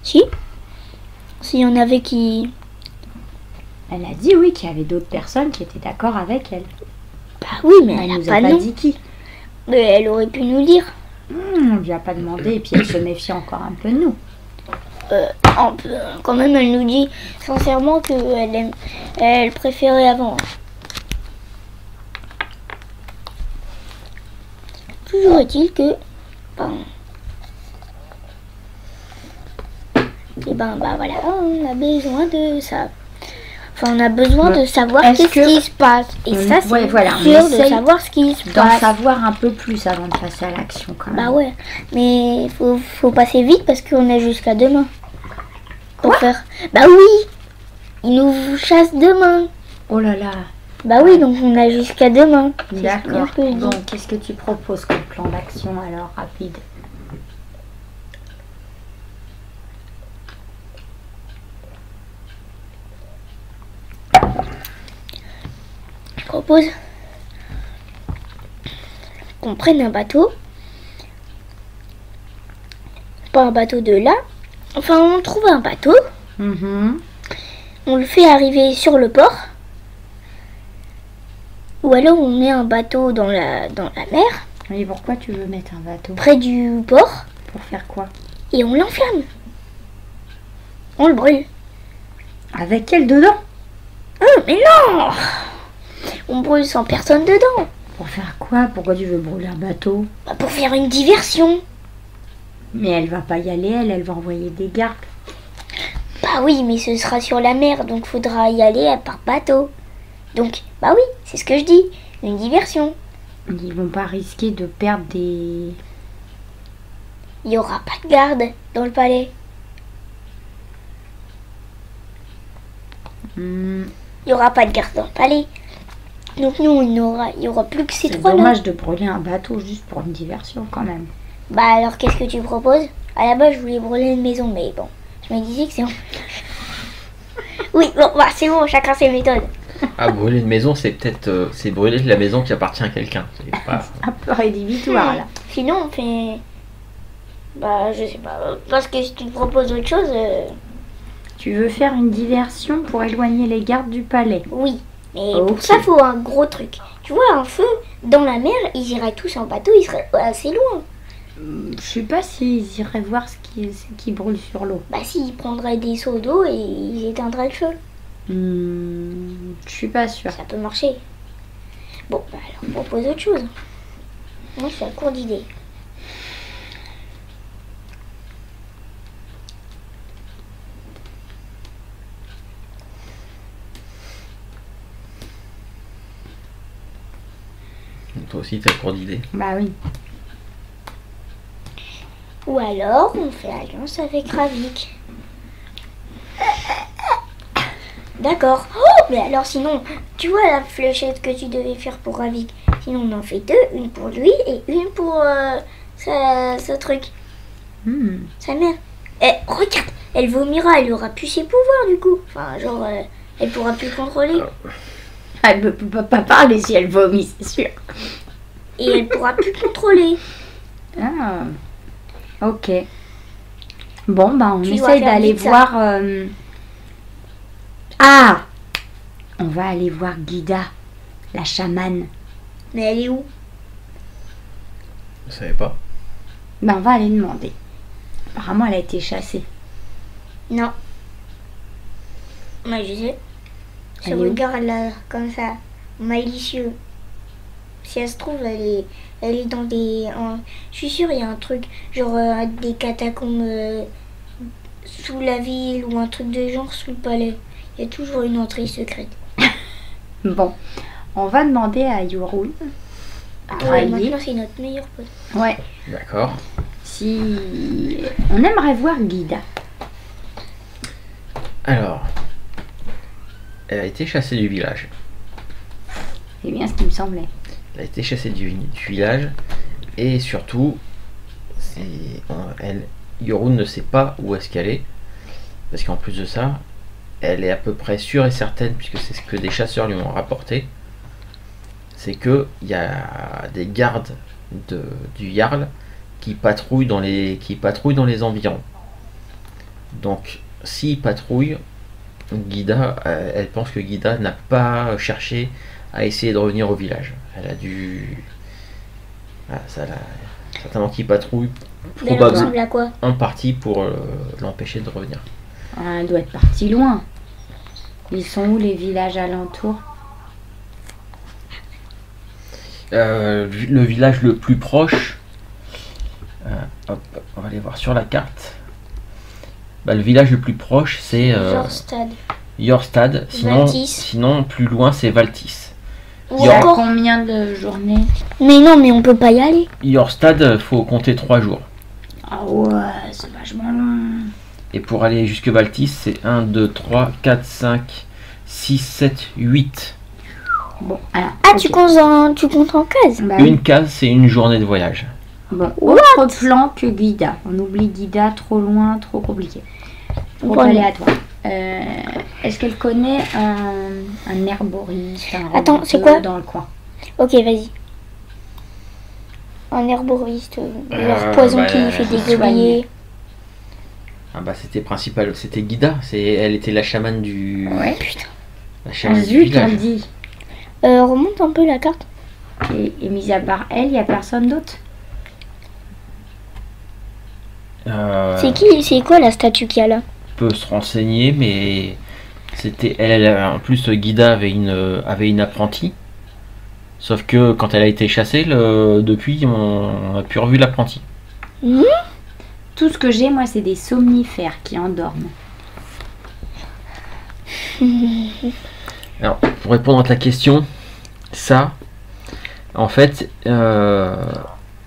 Si. S'il y en avait qui... Elle a dit oui qu'il y avait d'autres personnes qui étaient d'accord avec elle. Bah oui, mais elle nous a a pas pas dit qui. Mais elle aurait pu nous dire. On lui a pas demandé et puis elle se méfie encore un peu de nous. Quand même, elle nous dit sincèrement elle préférait avant. Toujours est-il que... Et voilà, on a besoin de ça. Enfin, on a besoin de savoir qu'est-ce qui se passe. Et ça, c'est sûr de savoir ce qui se passe. D'en savoir un peu plus avant de passer à l'action quand même. Bah ouais, mais faut passer vite parce qu'on a jusqu'à demain. Pour faire... Bah oui, ils nous chassent demain. Oh là là. Bah oui, donc on a jusqu'à demain. D'accord. Donc, qu'est-ce que tu proposes comme plan d'action alors, rapide? Je propose qu'on prenne un bateau. Pas un bateau de là. Enfin, on trouve un bateau. On le fait arriver sur le port. Ou alors on met un bateau dans la mer. Et pourquoi tu veux mettre un bateau? Près du port. Pour faire quoi? Et on l'enflamme. On le brûle. Avec elle dedans? Mais non! On brûle sans personne dedans. Pour faire quoi? Pourquoi tu veux brûler un bateau? Pour faire une diversion. Mais elle va pas y aller, elle va envoyer des gardes. Bah oui, mais ce sera sur la mer, donc faudra y aller par bateau. Donc, bah oui, c'est ce que je dis, une diversion. Ils vont pas risquer de perdre des... Il y aura pas de garde dans le palais. Hmm, Il n'y aura pas de garde dans le palais. Donc nous, il y aura plus que ces c'est trois-là. dommage de brûler un bateau juste pour une diversion quand même. Bah alors, qu'est-ce que tu proposes? À la base, je voulais brûler une maison, mais bon, je me disais que c'est... Oui, bon, bah, c'est bon, chacun ses méthodes. Ah, brûler une maison, c'est peut-être c'est brûler la maison qui appartient à quelqu'un. C'est pas... Un peu rédhibitoire là. Sinon, on fait... Bah, je sais pas. Parce que si tu te proposes autre chose, Tu veux faire une diversion pour éloigner les gardes du palais? oui. Mais Ok. pour ça, il faut un gros truc. Tu vois, un feu dans la mer, ils iraient tous en bateau, ils seraient assez loin. Je sais pas s'ils iraient voir ce qui brûle sur l'eau. Bah, si, ils prendraient des seaux d'eau et ils éteindraient le feu. Je suis pas sûre. Ça peut marcher. Bon, bah alors, propose autre chose. Moi, je suis à court d'idées. Toi aussi, t'as cours d'idées. Bah oui. Ou alors, on fait alliance avec Ravik. D'accord. Oh, mais alors sinon, tu vois la fléchette que tu devais faire pour Ravik. Sinon, on en fait deux. Une pour lui et une pour ce truc. Sa mère. Eh, regarde, elle vomira, elle aura plus ses pouvoirs du coup. Enfin, genre, elle pourra plus contrôler. Elle ne peut pas parler si elle vomit, c'est sûr. Et elle pourra plus contrôler. Ah, ok. Bon, bah on Tu dois essaye faire d'aller vite, ça. voir... Ah, on va aller voir Guida, la chamane. Mais elle est où? Vous savez pas? Ben, on va aller demander. Apparemment, elle a été chassée. Non. Moi, je sais. Ce Elle est où? regard là, comme ça, malicieux. Si elle se trouve, elle est dans des... Je suis sûre, il y a un truc, genre des catacombes sous la ville ou un truc de genre sous le palais. Il y a toujours une entrée secrète. Bon, on va demander à Yorun. Ouais, maintenant, c'est notre meilleur pote. Ouais, D'accord. si... On aimerait voir Guida. Alors, elle a été chassée du village. C'est bien ce qui me semblait. Elle a été chassée du village. Et surtout, Yorun ne sait pas où est-ce qu'elle est. Parce qu'en plus de ça, elle est à peu près sûre et certaine, puisque c'est ce que des chasseurs lui ont rapporté, c'est que il y a des gardes du Jarl qui patrouillent dans les environs. Donc, s'ils patrouillent, Guida, elle pense que Guida n'a pas cherché à essayer de revenir au village. Elle a dû... Voilà, ça l'a... Certainement qu'ils patrouillent, Mais elle probablement ressemble à quoi? en partie pour l'empêcher de revenir. Elle doit être partie loin. Ils sont où les villages alentours? Le village le plus proche, hop, on va aller voir sur la carte. Bah, le village le plus proche c'est Jorstad. Jorstad. Valtis. Sinon plus loin c'est Valtis. Ou Il y a encore... combien de journées? Mais non, mais on peut pas y aller. Jorstad, faut compter 3 jours. Ah ouais, c'est vachement loin. Et pour aller jusque Valtis, c'est 1, 2, 3, 4, 5, 6, 7, 8. Bon, alors. Ah, ok. tu comptes en case? Bah oui. Une case, c'est une journée de voyage. Bon, autre plan que Guida. On oublie Guida, trop loin, trop compliqué. Trop Bon. aléatoire. Est-ce qu'elle connaît un herboriste, un Attends, c'est rebouteux quoi dans le coin? Ok, vas-y. Un herboriste, leur poison qui fait des soigné. gobiers. Ah bah c'était Guida, elle était la chamane du... Ouais. La Ah, chamane du zut, on village. dit. Remonte un peu la carte. Et mis à part elle, il n'y a personne d'autre? C'est quoi la statue qu'il y a là? Peut se renseigner, mais c'était en plus Guida avait une apprentie. Sauf que quand elle a été chassée, depuis on a plus revu l'apprentie. Tout ce que j'ai, moi, c'est des somnifères qui endorment. Alors pour répondre à ta question, ça, en fait,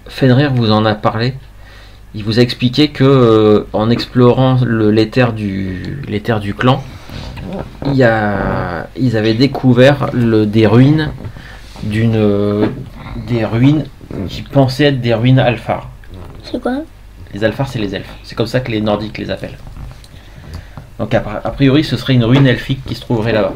Fenrir vous en a parlé. Il vous a expliqué que en explorant l'éther du clan, ils avaient découvert des ruines des ruines qui pensaient être des ruines alphars. C'est quoi? Les alphars, c'est les elfes. C'est comme ça que les Nordiques les appellent. Donc a priori, ce serait une ruine elfique qui se trouverait là-bas.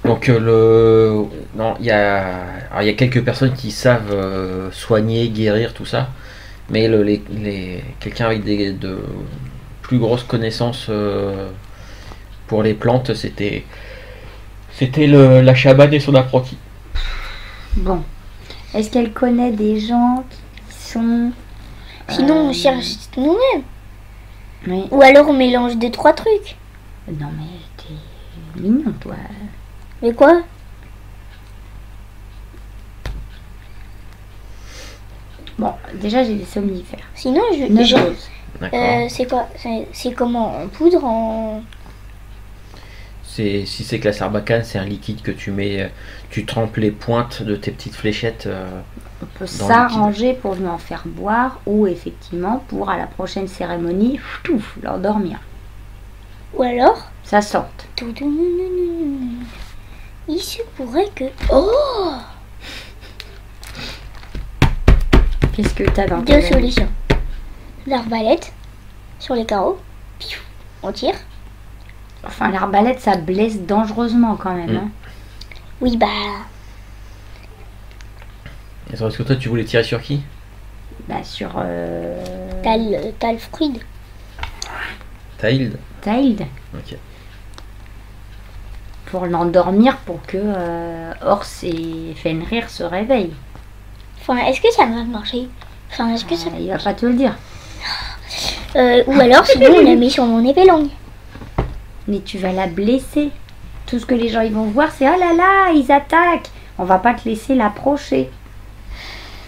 Donc non, il y a quelques personnes qui savent soigner, guérir, tout ça, mais quelqu'un avec de plus grosses connaissances pour les plantes, c'était la chamane et son apprenti. Bon. Est-ce qu'elle connaît des gens qui sont... Sinon, on cherche nous-mêmes. Oui. Ou alors on mélange 2-3 trucs. Non mais t'es mignon toi. Mais quoi? Bon, déjà j'ai des somnifères. Sinon, Neuf doses. D'accord. c'est quoi? C'est comment? En poudre, en... Si c'est que la sarbacane, c'est un liquide que tu mets, tu trempes les pointes de tes petites fléchettes. On peut dans s'arranger pour lui en faire boire ou effectivement pour à la prochaine cérémonie, l'endormir. Ou alors... Ça sorte. Il se pourrait que... Oh! Qu'est-ce que t'as dans Deux ta solutions. L'arbalète sur les carreaux. Piou, on tire. Enfin l'arbalète ça blesse dangereusement quand même. Hein. Oui, bah... Attends, est-ce que toi tu voulais tirer sur qui? Bah sur T'as le fruit. Taïld. Taïld. Ok. Pour l'endormir pour que Ors et Fenrir se réveillent. Enfin, est-ce que ça va marcher? Enfin, est-ce que ça... Il va pas te le dire. ou alors, sinon, on la met sur mon épée longue. Mais tu vas la blesser. Tout ce que les gens ils vont voir c'est oh là là, ils attaquent. On va pas te laisser l'approcher.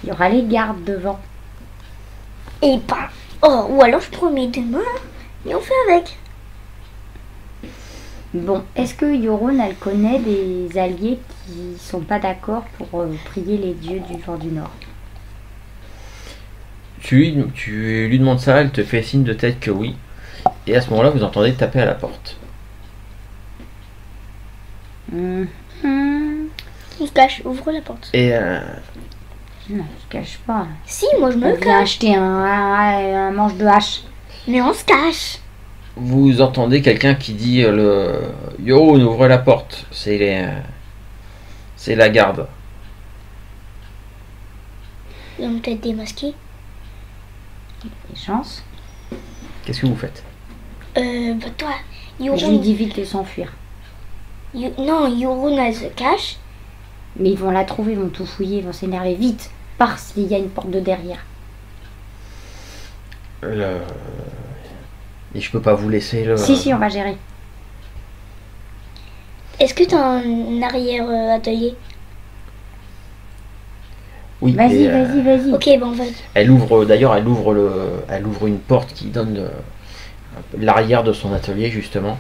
Il y aura les gardes devant. Et pas... Oh, ou alors je prends mes deux mains et on fait avec. Bon, est-ce que Yorun, elle connaît des alliés qui sont pas d'accord pour prier les dieux du vent du Nord? Tu lui demandes ça, elle te fait signe de tête que oui. Et à ce moment-là, vous entendez taper à la porte. Mhm. On se cache, ouvre la porte. Et Non, je cache pas. Si, moi je me Elle vient cache. acheter un manche de hache. Mais on se cache. vous entendez quelqu'un qui dit Yo, ouvre la porte. C'est la garde. Ils vont peut-être démasquer. Des chances. Qu'est-ce que vous faites? Bah toi, Je lui Yorun... dis vite de s'enfuir. Non, Yorun, elle se cache. Mais ils vont la trouver, ils vont tout fouiller, ils vont s'énerver vite. Par s'il y a une porte de derrière. Et je peux pas vous laisser le. Si, on va gérer. Est-ce que t'as un arrière-atelier? Oui. Vas-y, et, vas-y. Ok, bon, vas-y. Elle ouvre une porte qui donne l'arrière de son atelier justement.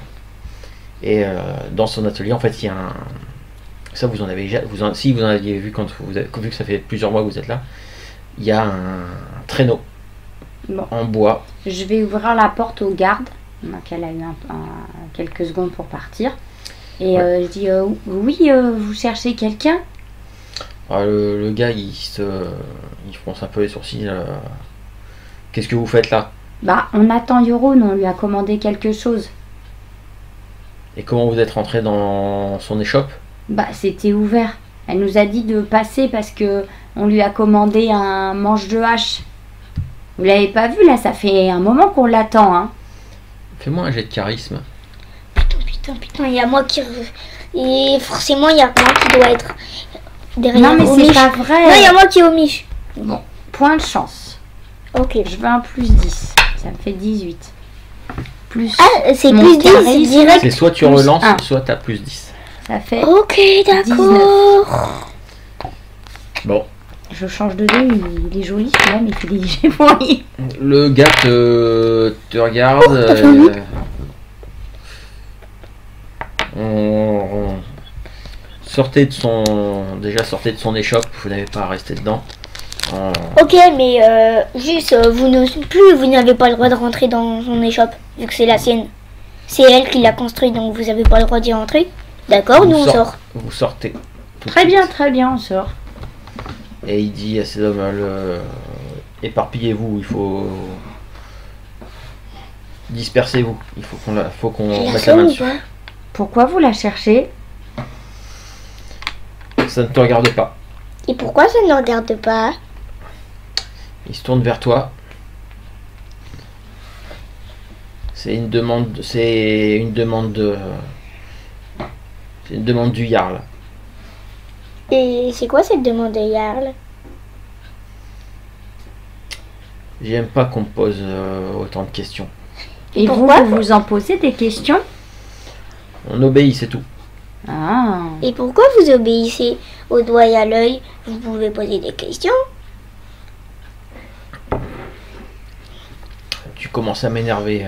Et dans son atelier, en fait, il y a un. Ça, vous en avez déjà. Si vous en aviez vu vu que ça fait plusieurs mois que vous êtes là, il y a un traîneau Bon. en bois. Je vais ouvrir la porte aux gardes. Donc elle a eu quelques secondes pour partir. Et je dis oui, vous cherchez quelqu'un? Alors, le gars, il fronce un peu les sourcils. Qu'est-ce que vous faites là? Bah, on attend Yorun, on lui a commandé quelque chose. Et comment vous êtes rentré dans son échoppe? Bah, c'était ouvert. Elle nous a dit de passer parce que on lui a commandé un manche de hache. Vous l'avez pas vu là, ça fait un moment qu'on l'attend, hein. Fais-moi un jet de charisme. Putain, il y a moi qui... Et forcément, il y a moi qui doit être derrière. Non mais au c'est mich. pas vrai. Non, il y a moi qui est au mich. Bon, point de chance. Ok. Je veux un plus 10. Ça me fait 18. Plus. Ah, c'est mon plus 10 charisme, direct. C'est soit tu Plus relances, un. soit t'as plus 10. Ça fait. Ok, d'accord. Bon. Je change de dé, il est joli celui-là, mais il fait des jets pourris. Le gars te regarde. t'as fait un but Sortez de son échoppe, vous n'avez pas à rester dedans. Ok, mais juste, vous n'avez pas le droit de rentrer dans son échoppe, vu que c'est la sienne. C'est elle qui l'a construit, donc vous n'avez pas le droit d'y rentrer. D'accord, nous on sort. Vous sortez. tout de Très suite. bien, on sort. Et il dit à ces hommes, éparpillez-vous, il faut dispersez-vous, il faut qu'on La mette la main somme ou dessus. pas? Pourquoi vous la cherchez? Ça ne te regarde pas. Et pourquoi ça ne nous regarde pas? Il se tourne vers toi. C'est une demande du Jarl. Et c'est quoi cette demande de Jarl? J'aime pas qu'on me pose autant de questions. Et Pourquoi vous en posez des questions? On obéit, c'est tout. Ah. Et pourquoi vous obéissez au doigt et à l'œil? Vous pouvez poser des questions. Tu commences à m'énerver.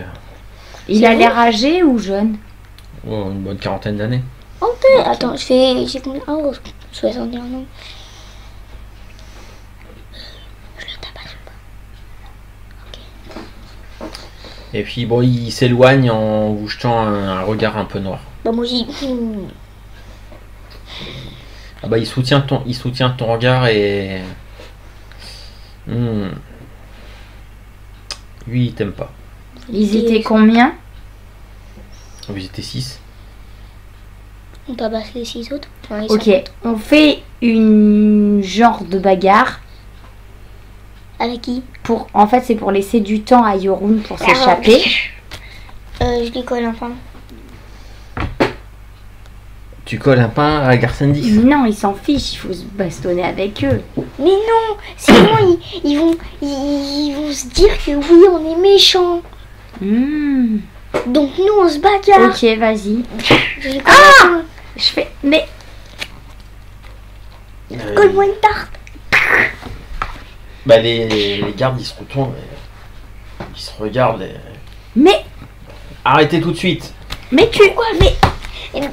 Il a l'air âgé ou jeune? Oh, une bonne quarantaine d'années. Ok, attends, j'ai combien? Oh, 61 ans. Je le tabasse pas. Et puis bon, il s'éloigne en vous jetant un regard un peu noir. Bah moi aussi. Ah bah il soutient ton regard et lui il t'aime pas. Ils étaient combien? Vous étiez 6. On tabasse les 6 autres. Ouais, ils Ok, sont- on fait une genre de bagarre. Avec qui? En fait, c'est pour laisser du temps à Yorun pour s'échapper. Je lui colle un pain. Tu colles un pain à Garsendis. Non, ils s'en fichent, il faut se bastonner avec eux. Mais non, sinon ils vont se dire que oui, on est méchants. Hmm. Donc nous on se bagarre. Ok, vas-y. Je lui colle un pain. Je fais. Mais. Colle-moi une tarte. Bah les gardes ils se retournent, ils se regardent. Mais. Arrêtez tout de suite. Mais tu. Quoi, mais Non,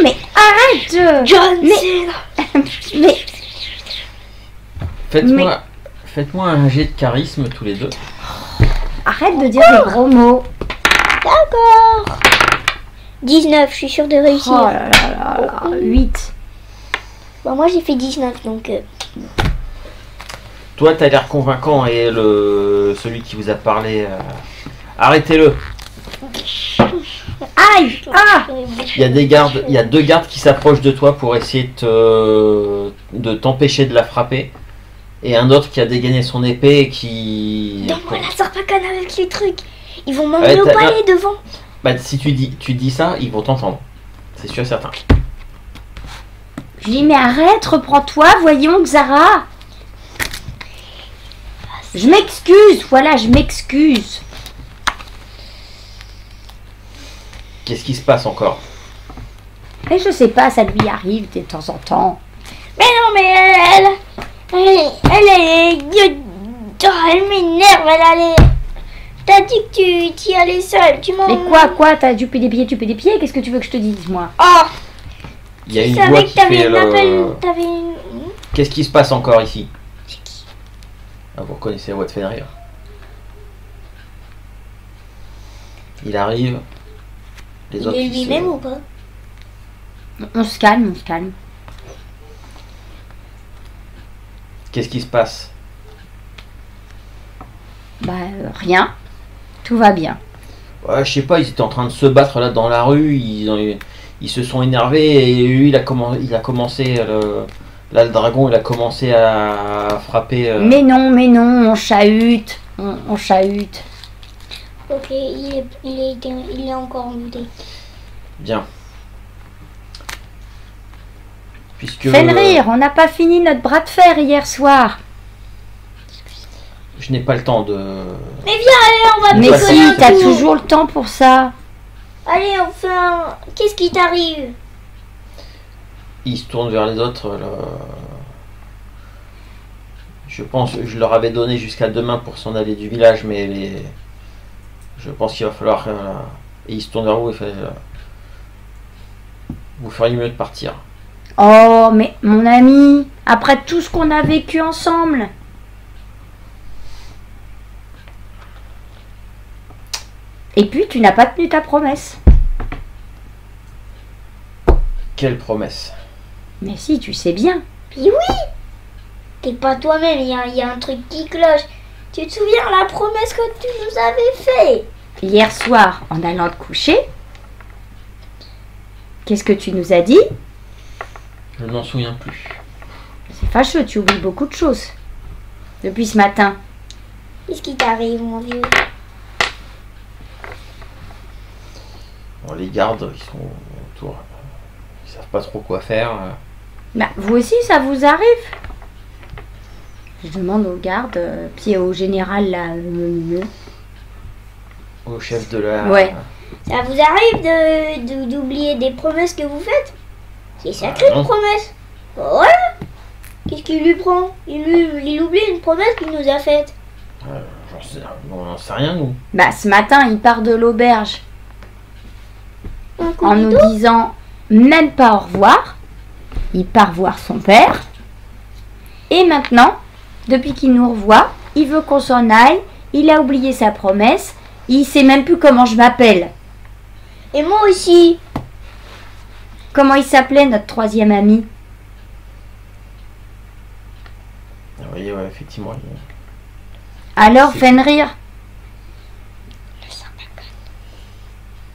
mais arrête! John Mais- Cena. Mais. Faites-moi un jet de charisme tous les deux. Arrête de dire des gros mots. D'accord. 19, je suis sûre de réussir. Oh là là là là. 8. Bon, moi j'ai fait 19 donc. Toi t'as l'air convaincant et celui qui vous a parlé, arrêtez-le. Aïe! Ah! Il y a 2 gardes qui s'approchent de toi pour essayer de t'empêcher de la frapper. Et un autre qui a dégainé son épée et qui... Donne-moi la sarbacane avec les trucs. Ils vont m'emmener au t'as- palais devant. Bah si tu dis ça, ils vont t'entendre. C'est sûr et certain. Je lui dis, mais arrête, reprends-toi, voyons, Xara. Je m'excuse, voilà, je m'excuse. Qu'est-ce qui se passe encore? Et je sais pas, ça lui arrive de temps en temps. Mais non, mais elle m'énerve, elle allait. T'as dit que tu y allais seule, tu m'en. Mais quoi, t'as du des pieds, qu'est-ce que tu veux que je te dise, moi? Oh, Il y a je une savais voix que qui t'avais fait une appel, t'avais une. Qu'est-ce qui se passe encore ici? Ah, vous reconnaissez la voix de Fenrir. Il arrive. Les Il autres est ils se- lui-même ou pas? On se calme, on se calme. Qu'est-ce qui se passe? Bah, rien. Tout va bien. Ouais, je sais pas, ils étaient en train de se battre là dans la rue, ils se sont énervés et lui il a commencé là le dragon il a commencé à frapper. Mais non, on chahute. On chahute. Ok, il est encore en bouteille. Bien. Puisque Fenrir, on n'a pas fini notre bras de fer hier soir. je n'ai pas le temps de. Mais viens, allez, on va Mais pas picoler si, un t'as coup. toujours le temps pour ça. Allez, enfin, qu'est-ce qui t'arrive? Il se tourne vers les autres. Je pense que je leur avais donné jusqu'à demain pour s'en aller du village, mais je pense qu'il va falloir. Et il se tourne vers vous et fait. Vous feriez mieux de partir. Oh, mais mon ami, Après tout ce qu'on a vécu ensemble. Et puis, tu n'as pas tenu ta promesse. Quelle promesse? Mais si, tu sais bien. Puis oui. T'es pas toi-même, il y a un truc qui cloche. Tu te souviens la promesse que tu nous avais fait? Hier soir, en allant te coucher, qu'est-ce que tu nous as dit? Je ne m'en souviens plus. C'est fâcheux, tu oublies beaucoup de choses. Depuis ce matin. Qu'est-ce qui t'arrive, mon vieux? Bon, les gardes, ils sont autour. Ils savent pas trop quoi faire. Bah, vous aussi, ça vous arrive? Je demande aux gardes, puis au général, là. Au chef de la... Ouais. Ça vous arrive d'oublier des promesses que vous faites? C'est sacré non. une promesse. Voilà. Qu'est-ce qu'il lui prend? Il oublie une promesse qu'il nous a faite. On n'en sait rien, nous. Bah, ce matin, il part de l'auberge Un coup en de nous dos. disant même pas au revoir. Il part voir son père. Et maintenant, depuis qu'il nous revoit, il veut qu'on s'en aille. Il a oublié sa promesse. Il sait même plus comment je m'appelle. Et moi aussi. Comment il s'appelait, notre troisième ami? Oui, ouais, effectivement. Alors, C'est- Fenrir.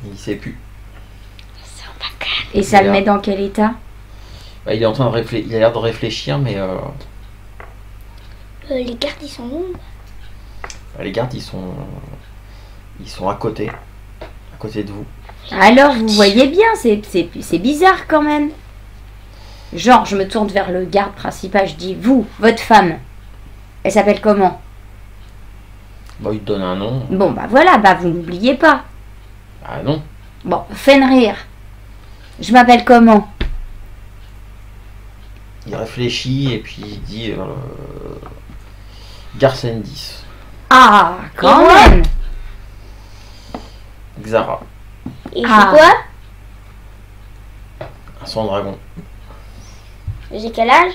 Il sait plus. Et ça le Bien. met dans quel état? Bah, il est en train de réfléchir. Il a l'air de réfléchir, mais Les gardes, ils sont où? les gardes, ils sont à côté de vous. Alors, vous voyez bien, c'est bizarre quand même. Genre, je me tourne vers le garde principal, je dis, vous, votre femme, elle s'appelle comment? Bah, il te donne un nom. Bon, bah voilà, bah vous n'oubliez pas. Ah non. Bon, Fenrir, je m'appelle comment? Il réfléchit et puis il dit Garsendis. Ah, quand Et moi même. Xara, Et Ah. c'est quoi? un sang dragon. J'ai quel âge?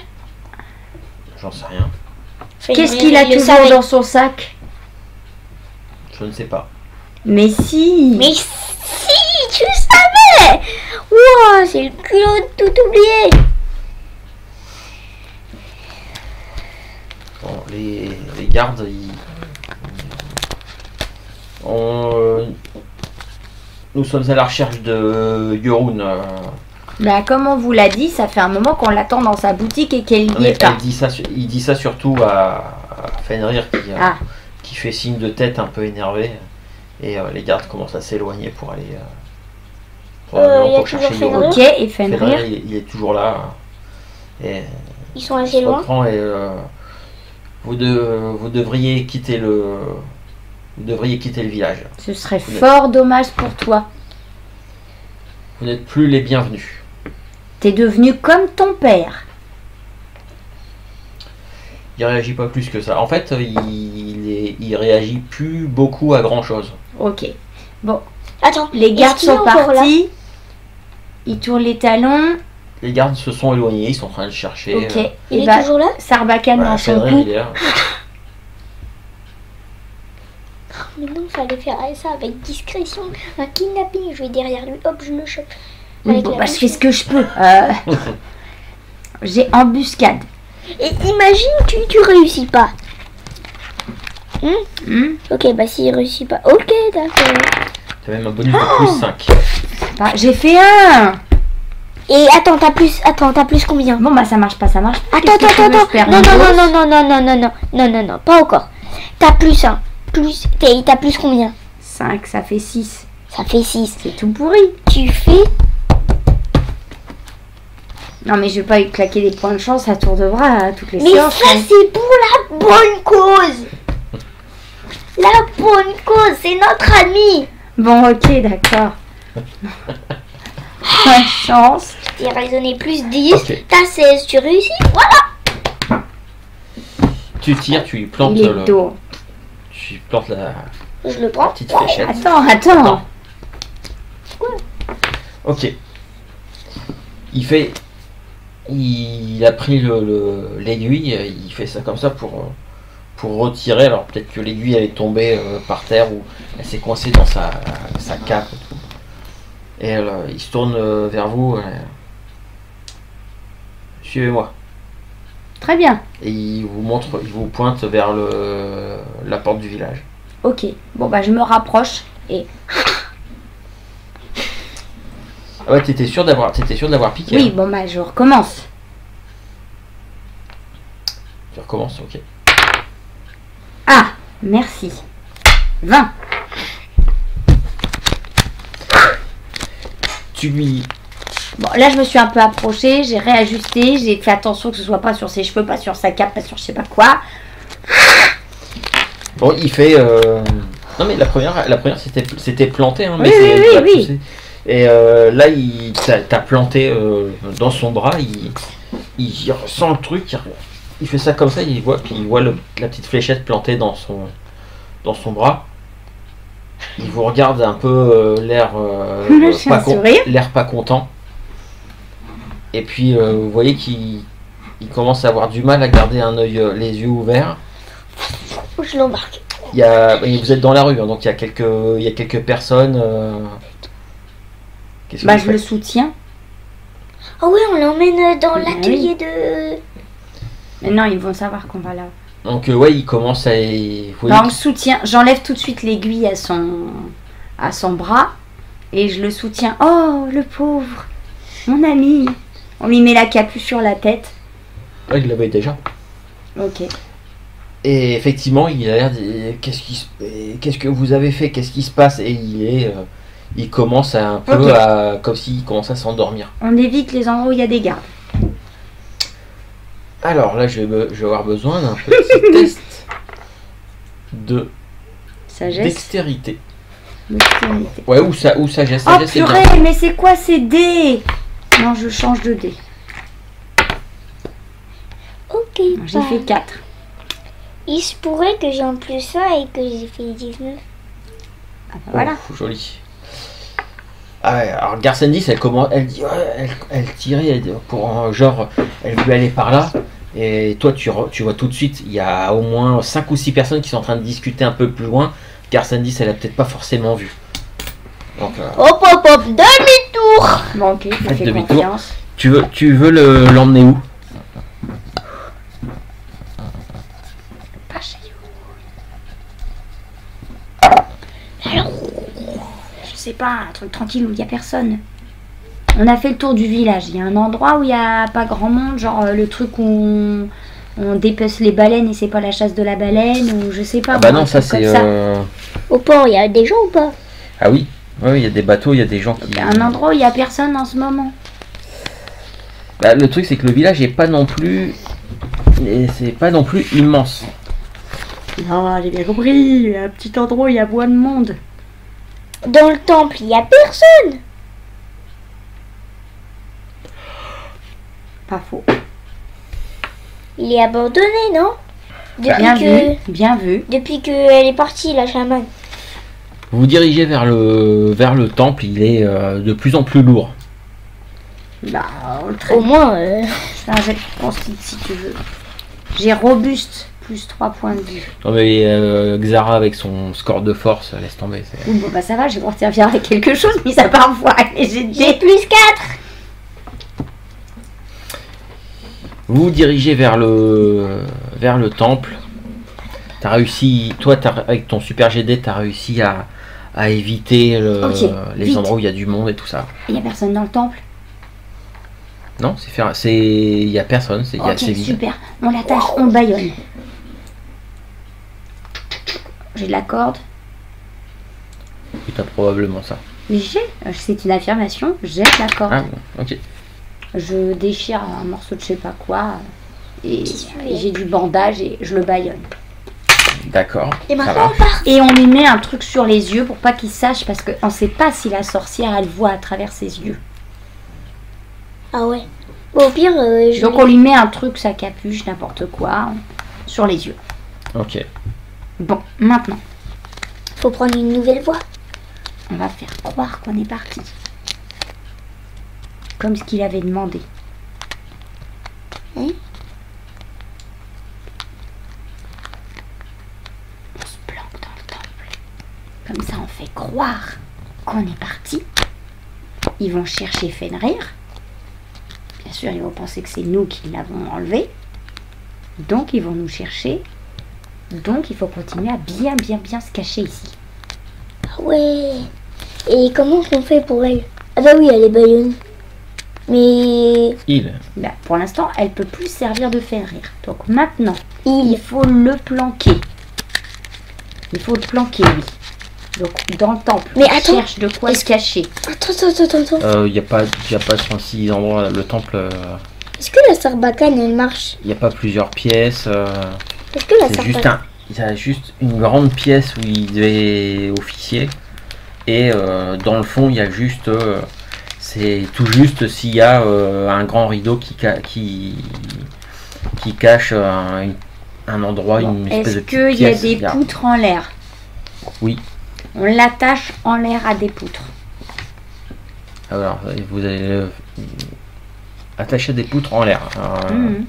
J'en sais rien. Qu'est-ce qu'il a Il le toujours savait. dans son sac? Je ne sais pas. Mais si. Mais si, tu savais! Ouah, c'est le culot de tout oublier! Bon, les gardes, nous sommes à la recherche de Yorun. Bah, comme on vous l'a dit, ça fait un moment qu'on l'attend dans sa boutique et qu'elle n'y Mais est pas. il dit ça surtout à Fenrir Ah. qui fait signe de tête un peu énervé. Et les gardes commencent à s'éloigner pour aller probablement il y a pour chercher toujours Yorun. Ok, et Fenrir? Fenrir, il est toujours là. Et Ils sont il assez se loin. reprend et vous devriez quitter le village. Ce serait fort dommage pour toi. Vous n'êtes plus les bienvenus. T'es devenu comme ton père. Il réagit pas plus que ça. En fait, il réagit plus beaucoup à grand chose. Ok. Bon, Attends, les gardes est-ce qu'il est sont encore là? partis. Ils tournent les talons. Les gardes se sont éloignés, ils sont en train de chercher. Ok. Il Et est bah, toujours là? Sarbacane dans son Fenrir, cou. il est là. Mais non, fallait faire ça avec discrétion. Un kidnapping, je vais derrière lui, hop, je le chope. Oui, Avec bon, la bah, je fais bouche. ce que je peux. J'ai embuscade. Et imagine, tu réussis pas. Hmm. Ok, bah s'il réussit pas. Ok, d'accord. T'as même un bonus de plus 5. Bah, j'ai fait un. Et attends, t'as plus combien? Bon, bah, ça marche pas, ça marche pas. Attends, Qu'est-ce que tu veux, je perds non, une non, dose non, non, non, non, non, non, non, non, non, pas encore. T'as plus un. T'as plus combien? 5, ça fait 6. Ça fait 6. C'est tout pourri. Tu fais. Non, mais je vais pas lui claquer des points de chance à tour de bras à toutes les Mais séances. ça, c'est pour la bonne cause. La bonne cause, c'est notre ami. Bon, ok, d'accord. Pas de chance. T'es raisonné plus 10, Ok. t'as 16, tu réussis. Voilà. Tu tires, tu lui plantes Il est dos. tu lui plantes la Je le prends. petite fléchette. Attends. Ok. Il fait il a pris l'aiguille, il fait ça comme ça pour retirer. Alors peut-être que l'aiguille elle est tombée par terre ou elle s'est coincée dans sa cape et tout. Et il se tourne vers vous. Suivez-moi. Très bien. Et il vous pointe vers la porte du village. Ok. Bon, bah, je me rapproche et. Ah ouais, t'étais sûr d'avoir piqué. Oui, hein. bon, bah, je recommence. Tu recommences, ok. Ah, merci. 20. Tu lui. Bon, là, je me suis un peu approchée, j'ai réajusté, j'ai fait attention que ce soit pas sur ses cheveux, pas sur sa cape, pas sur je sais pas quoi. Bon, il fait. Non mais la première c'était planté, hein, mais Oui, c'est oui, pas oui. poussé. Et là, t'as planté dans son bras. Il ressent le truc. Il fait ça comme ça. Il voit la petite fléchette plantée dans son bras. Il vous regarde un peu l'air J'ai un sourire. l'air pas content. Et puis vous voyez qu'il commence à avoir du mal à garder un œil, les yeux ouverts. Je l'embarque. Et vous êtes dans la rue, hein, donc il y a quelques personnes. Qu'est-ce que Bah, vous je le faites soutiens. Ah oui, on l'emmène dans Bah l'atelier de... Maintenant, ils vont savoir qu'on va là. Donc ouais, il commence à. Vous voyez Bah, on le soutient. J'enlève tout de suite l'aiguille à son bras et je le soutiens. Oh, le pauvre, mon ami. On lui met la capuche sur la tête. il l'avait déjà. Ok. Et effectivement, il a l'air de. Qu'est-ce que vous avez fait? Qu'est-ce qui se passe? Et il commence un peu Ok. comme s'il commençait à s'endormir. On évite les endroits où il y a des gardes. Alors là, je vais avoir besoin d'un petit test de Sagesse. dextérité. Dextérité. Ouais, ou sagesse. Oh Sagesse, c'est bien. purée, mais c'est quoi ces dés? Non, je change de dés. Ok, J'ai bah, fait 4. il se pourrait que j'ai en plus 1 et que j'ai fait 19. Ah bah voilà. Oh, joli. Ah ouais, alors Garsendis, elle dit, ouais, elle tirait pour genre, elle veut aller par là. Et toi, tu vois tout de suite, il y a au moins 5 ou 6 personnes qui sont en train de discuter un peu plus loin. Garsendis, elle a peut-être pas forcément vu. Donc, Hop, hop, hop, demi-tour. Bon, ok, je Faites fais demi-tour. confiance. tu veux l'emmener où? Pas chez Je sais pas, un truc tranquille où il y a personne. On a fait le tour du village. Il y a un endroit où il y a pas grand monde, genre le truc où on dépece les baleines et c'est pas la chasse de la baleine ou je sais pas. Ah bah moi, non, un ça truc c'est. comme ça. Au port, il y a des gens ou pas? Ah oui, il y a des bateaux, il y a des gens qui. Il y a un endroit où il y a personne en ce moment. Bah, le truc c'est que le village est pas non plus. C'est pas non plus immense. Non, j'ai bien compris. Il y a un petit endroit où il y a moins de monde. Dans le temple, il y a personne. Pas faux. Il est abandonné, non? Bien vu, bien vu. Depuis qu'elle est partie, la chamane. Vous vous dirigez vers le temple, il est de plus en plus lourd. Bah, Au moins, c'est un jet de consti si tu veux. J'ai robuste, plus 3 points de vue. Non mais Xara avec son score de force, laisse tomber. Oui, bon bah ça va, je vais m'en servir avec quelque chose, mais ça parfois. J'ai j'ai plus 4. Vous vous dirigez vers le temple. T'as réussi, toi avec ton super GD, t'as réussi à éviter Ok, les vite. endroits où il y a du monde et tout ça. Il n'y a personne dans le temple. Non, il y a personne, c'est Ok, vide. super. On l'attache, on le baillonne. J'ai de la corde. Et t'as probablement ça. C'est une affirmation, j'ai de la corde. Ah bon, ok. Je déchire un morceau de je sais pas quoi. Et j'ai du bandage et je le baillonne. D'accord. Et ça maintenant, va. on part. Et on lui met un truc sur les yeux pour pas qu'il sache parce qu'on ne sait pas si la sorcière elle voit à travers ses yeux. Ah ouais. Bon, au pire, je Donc on lui met un truc, sa capuche, n'importe quoi, sur les yeux. Ok. Bon, maintenant, faut prendre une nouvelle voie. on va faire croire qu'on est parti. Comme ce qu'il avait demandé. Hein? On se planque dans le temple. Comme ça, on fait croire qu'on est parti. Ils vont chercher Fenrir. Bien sûr, ils vont penser que c'est nous qui l'avons enlevé. Donc, ils vont nous chercher. Donc, il faut continuer à bien se cacher ici. Ah ouais. Et comment on fait pour elle? Ah bah oui, elle est baïonnée. Mais Bah, pour l'instant, elle peut plus servir de Fenrir. Donc maintenant, il il faut le planquer. Il faut le planquer, lui. Donc, dans le temple, Mais on attends, cherche de quoi se cacher. Attends. Il n'y a pas 36 endroits. Le temple, Est-ce que la sarbacane elle marche? il n'y a pas plusieurs pièces. Est-ce que la C'est juste sarbacane... il y a juste une grande pièce où il devait officier. Et dans le fond, il y a juste. C'est tout juste s'il y a un grand rideau qui cache un endroit, une espèce de Est-ce petite qu'il y a pièce. des poutres en l'air? Oui. On l'attache en l'air à des poutres. Alors, vous allez attacher des poutres en l'air. Mhm.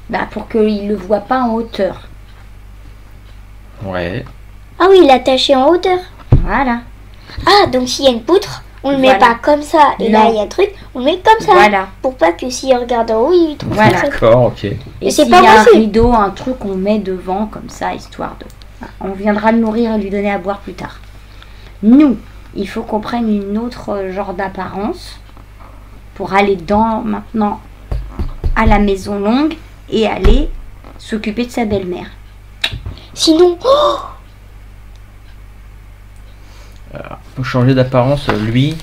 Bah, pour qu'il ne le voit pas en hauteur. Ouais. Ah oui, l'attacher en hauteur. Voilà. Ah, donc s'il y a une poutre, on le met Voilà. pas comme ça. Et là, Non. il y a un truc, on le met comme ça. Voilà. Pour pas que s'il regarde en haut, il trouve Voilà. ça. D'accord, ok. Et c'est s'il pas y a un possible. rideau, un truc qu'on met devant comme ça, histoire de... On viendra le nourrir et lui donner à boire plus tard. Nous, il faut qu'on prenne une autre genre d'apparence pour aller maintenant à la maison longue et aller s'occuper de sa belle-mère. Sinon, oh, Pour changer d'apparence, lui,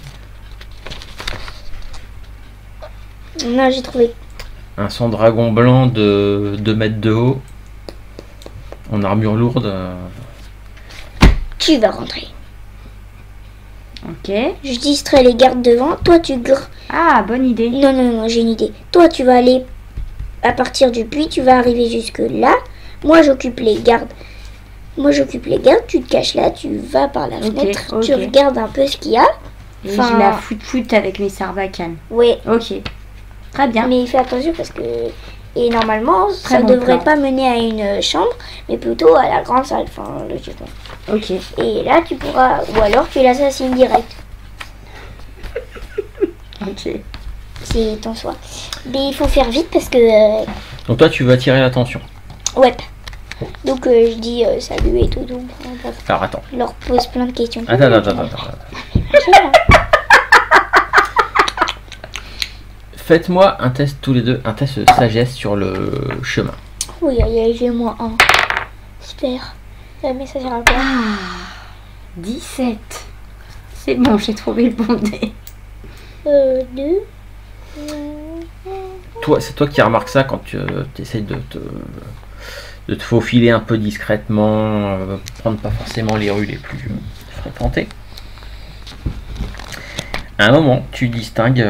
non, j'ai trouvé. un sang dragon blanc de 2 mètres de haut, en armure lourde. Tu vas rentrer. Ok. Je distrais les gardes devant. Toi, tu Ah, bonne idée. Non, j'ai une idée. Toi, tu vas aller à partir du puits, tu vas arriver jusque là. Moi, j'occupe les gardes. Tu te caches là, tu vas par la Ok, fenêtre, ok. tu regardes un peu ce qu'il y a. Et Enfin- je la foute avec mes sarbacanes. Ouais, Ok. Très bien. mais fais attention parce que... Et normalement, ça bon devrait plan. pas mener à une chambre, mais plutôt à la grande salle, enfin, logiquement. Ok. Et là, tu pourras... Ou alors, tu l'assassines direct. Ok. C'est ton choix. Mais il faut faire vite parce que... Donc toi, tu veux attirer l'attention. Ouais. Donc, je dis salut et tout, donc Alors attends. je leur pose plein de questions. Attends. Faites-moi un test tous les deux, un test de sagesse sur le chemin. Oui, j'ai moins un. Super. Mais ça sert à quoi? 17. C'est bon, j'ai trouvé le bon dé. 2. Toi, c'est toi qui remarques ça quand tu essayes de te faufiler un peu discrètement, prendre pas forcément les rues les plus fréquentées. À un moment, tu distingues,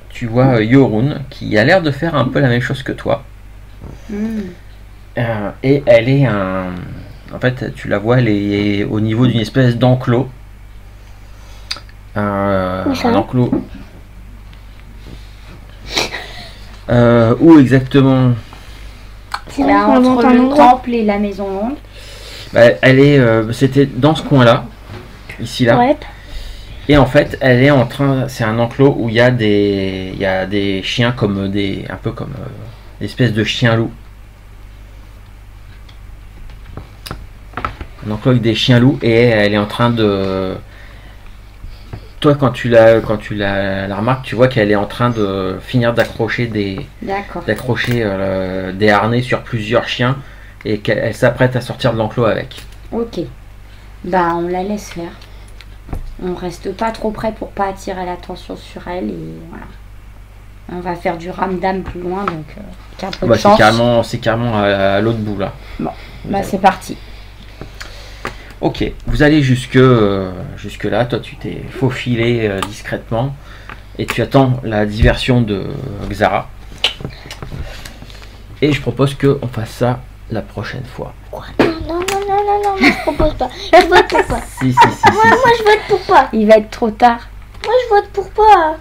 tu vois Yorun qui a l'air de faire un peu la même chose que toi. Et elle est en fait, tu la vois, elle est au niveau d'une espèce d'enclos. Où ça ? Un enclos. Où exactement? C'est Là, là, on entre un le endroit. temple et la maison longue. Elle est, c'était dans ce coin-là, ici là. Ouais. Et en fait, elle est en train, c'est un enclos où il y a des chiens comme un peu comme des espèces de chiens loups. Un enclos avec des chiens loups et elle est en train de. Toi, quand tu la remarques, tu vois qu'elle est en train de finir d'accrocher D'accord. des harnais sur plusieurs chiens et qu'elle s'apprête à sortir de l'enclos avec. Ok. Bah, on la laisse faire. On reste pas trop près pour pas attirer l'attention sur elle et voilà. On va faire du ramdam plus loin donc qu'un peu de Bah, chance. c'est carrément à l'autre bout là. Bah, c'est parti. Ok, vous allez jusque là, toi tu t'es faufilé discrètement et tu attends la diversion de Xara. Et je propose qu'on fasse ça la prochaine fois. Quoi? Non, je propose pas. Je vote pour pas. Si. Moi, je vote pour pas. Il va être trop tard. Moi, je vote pour pas.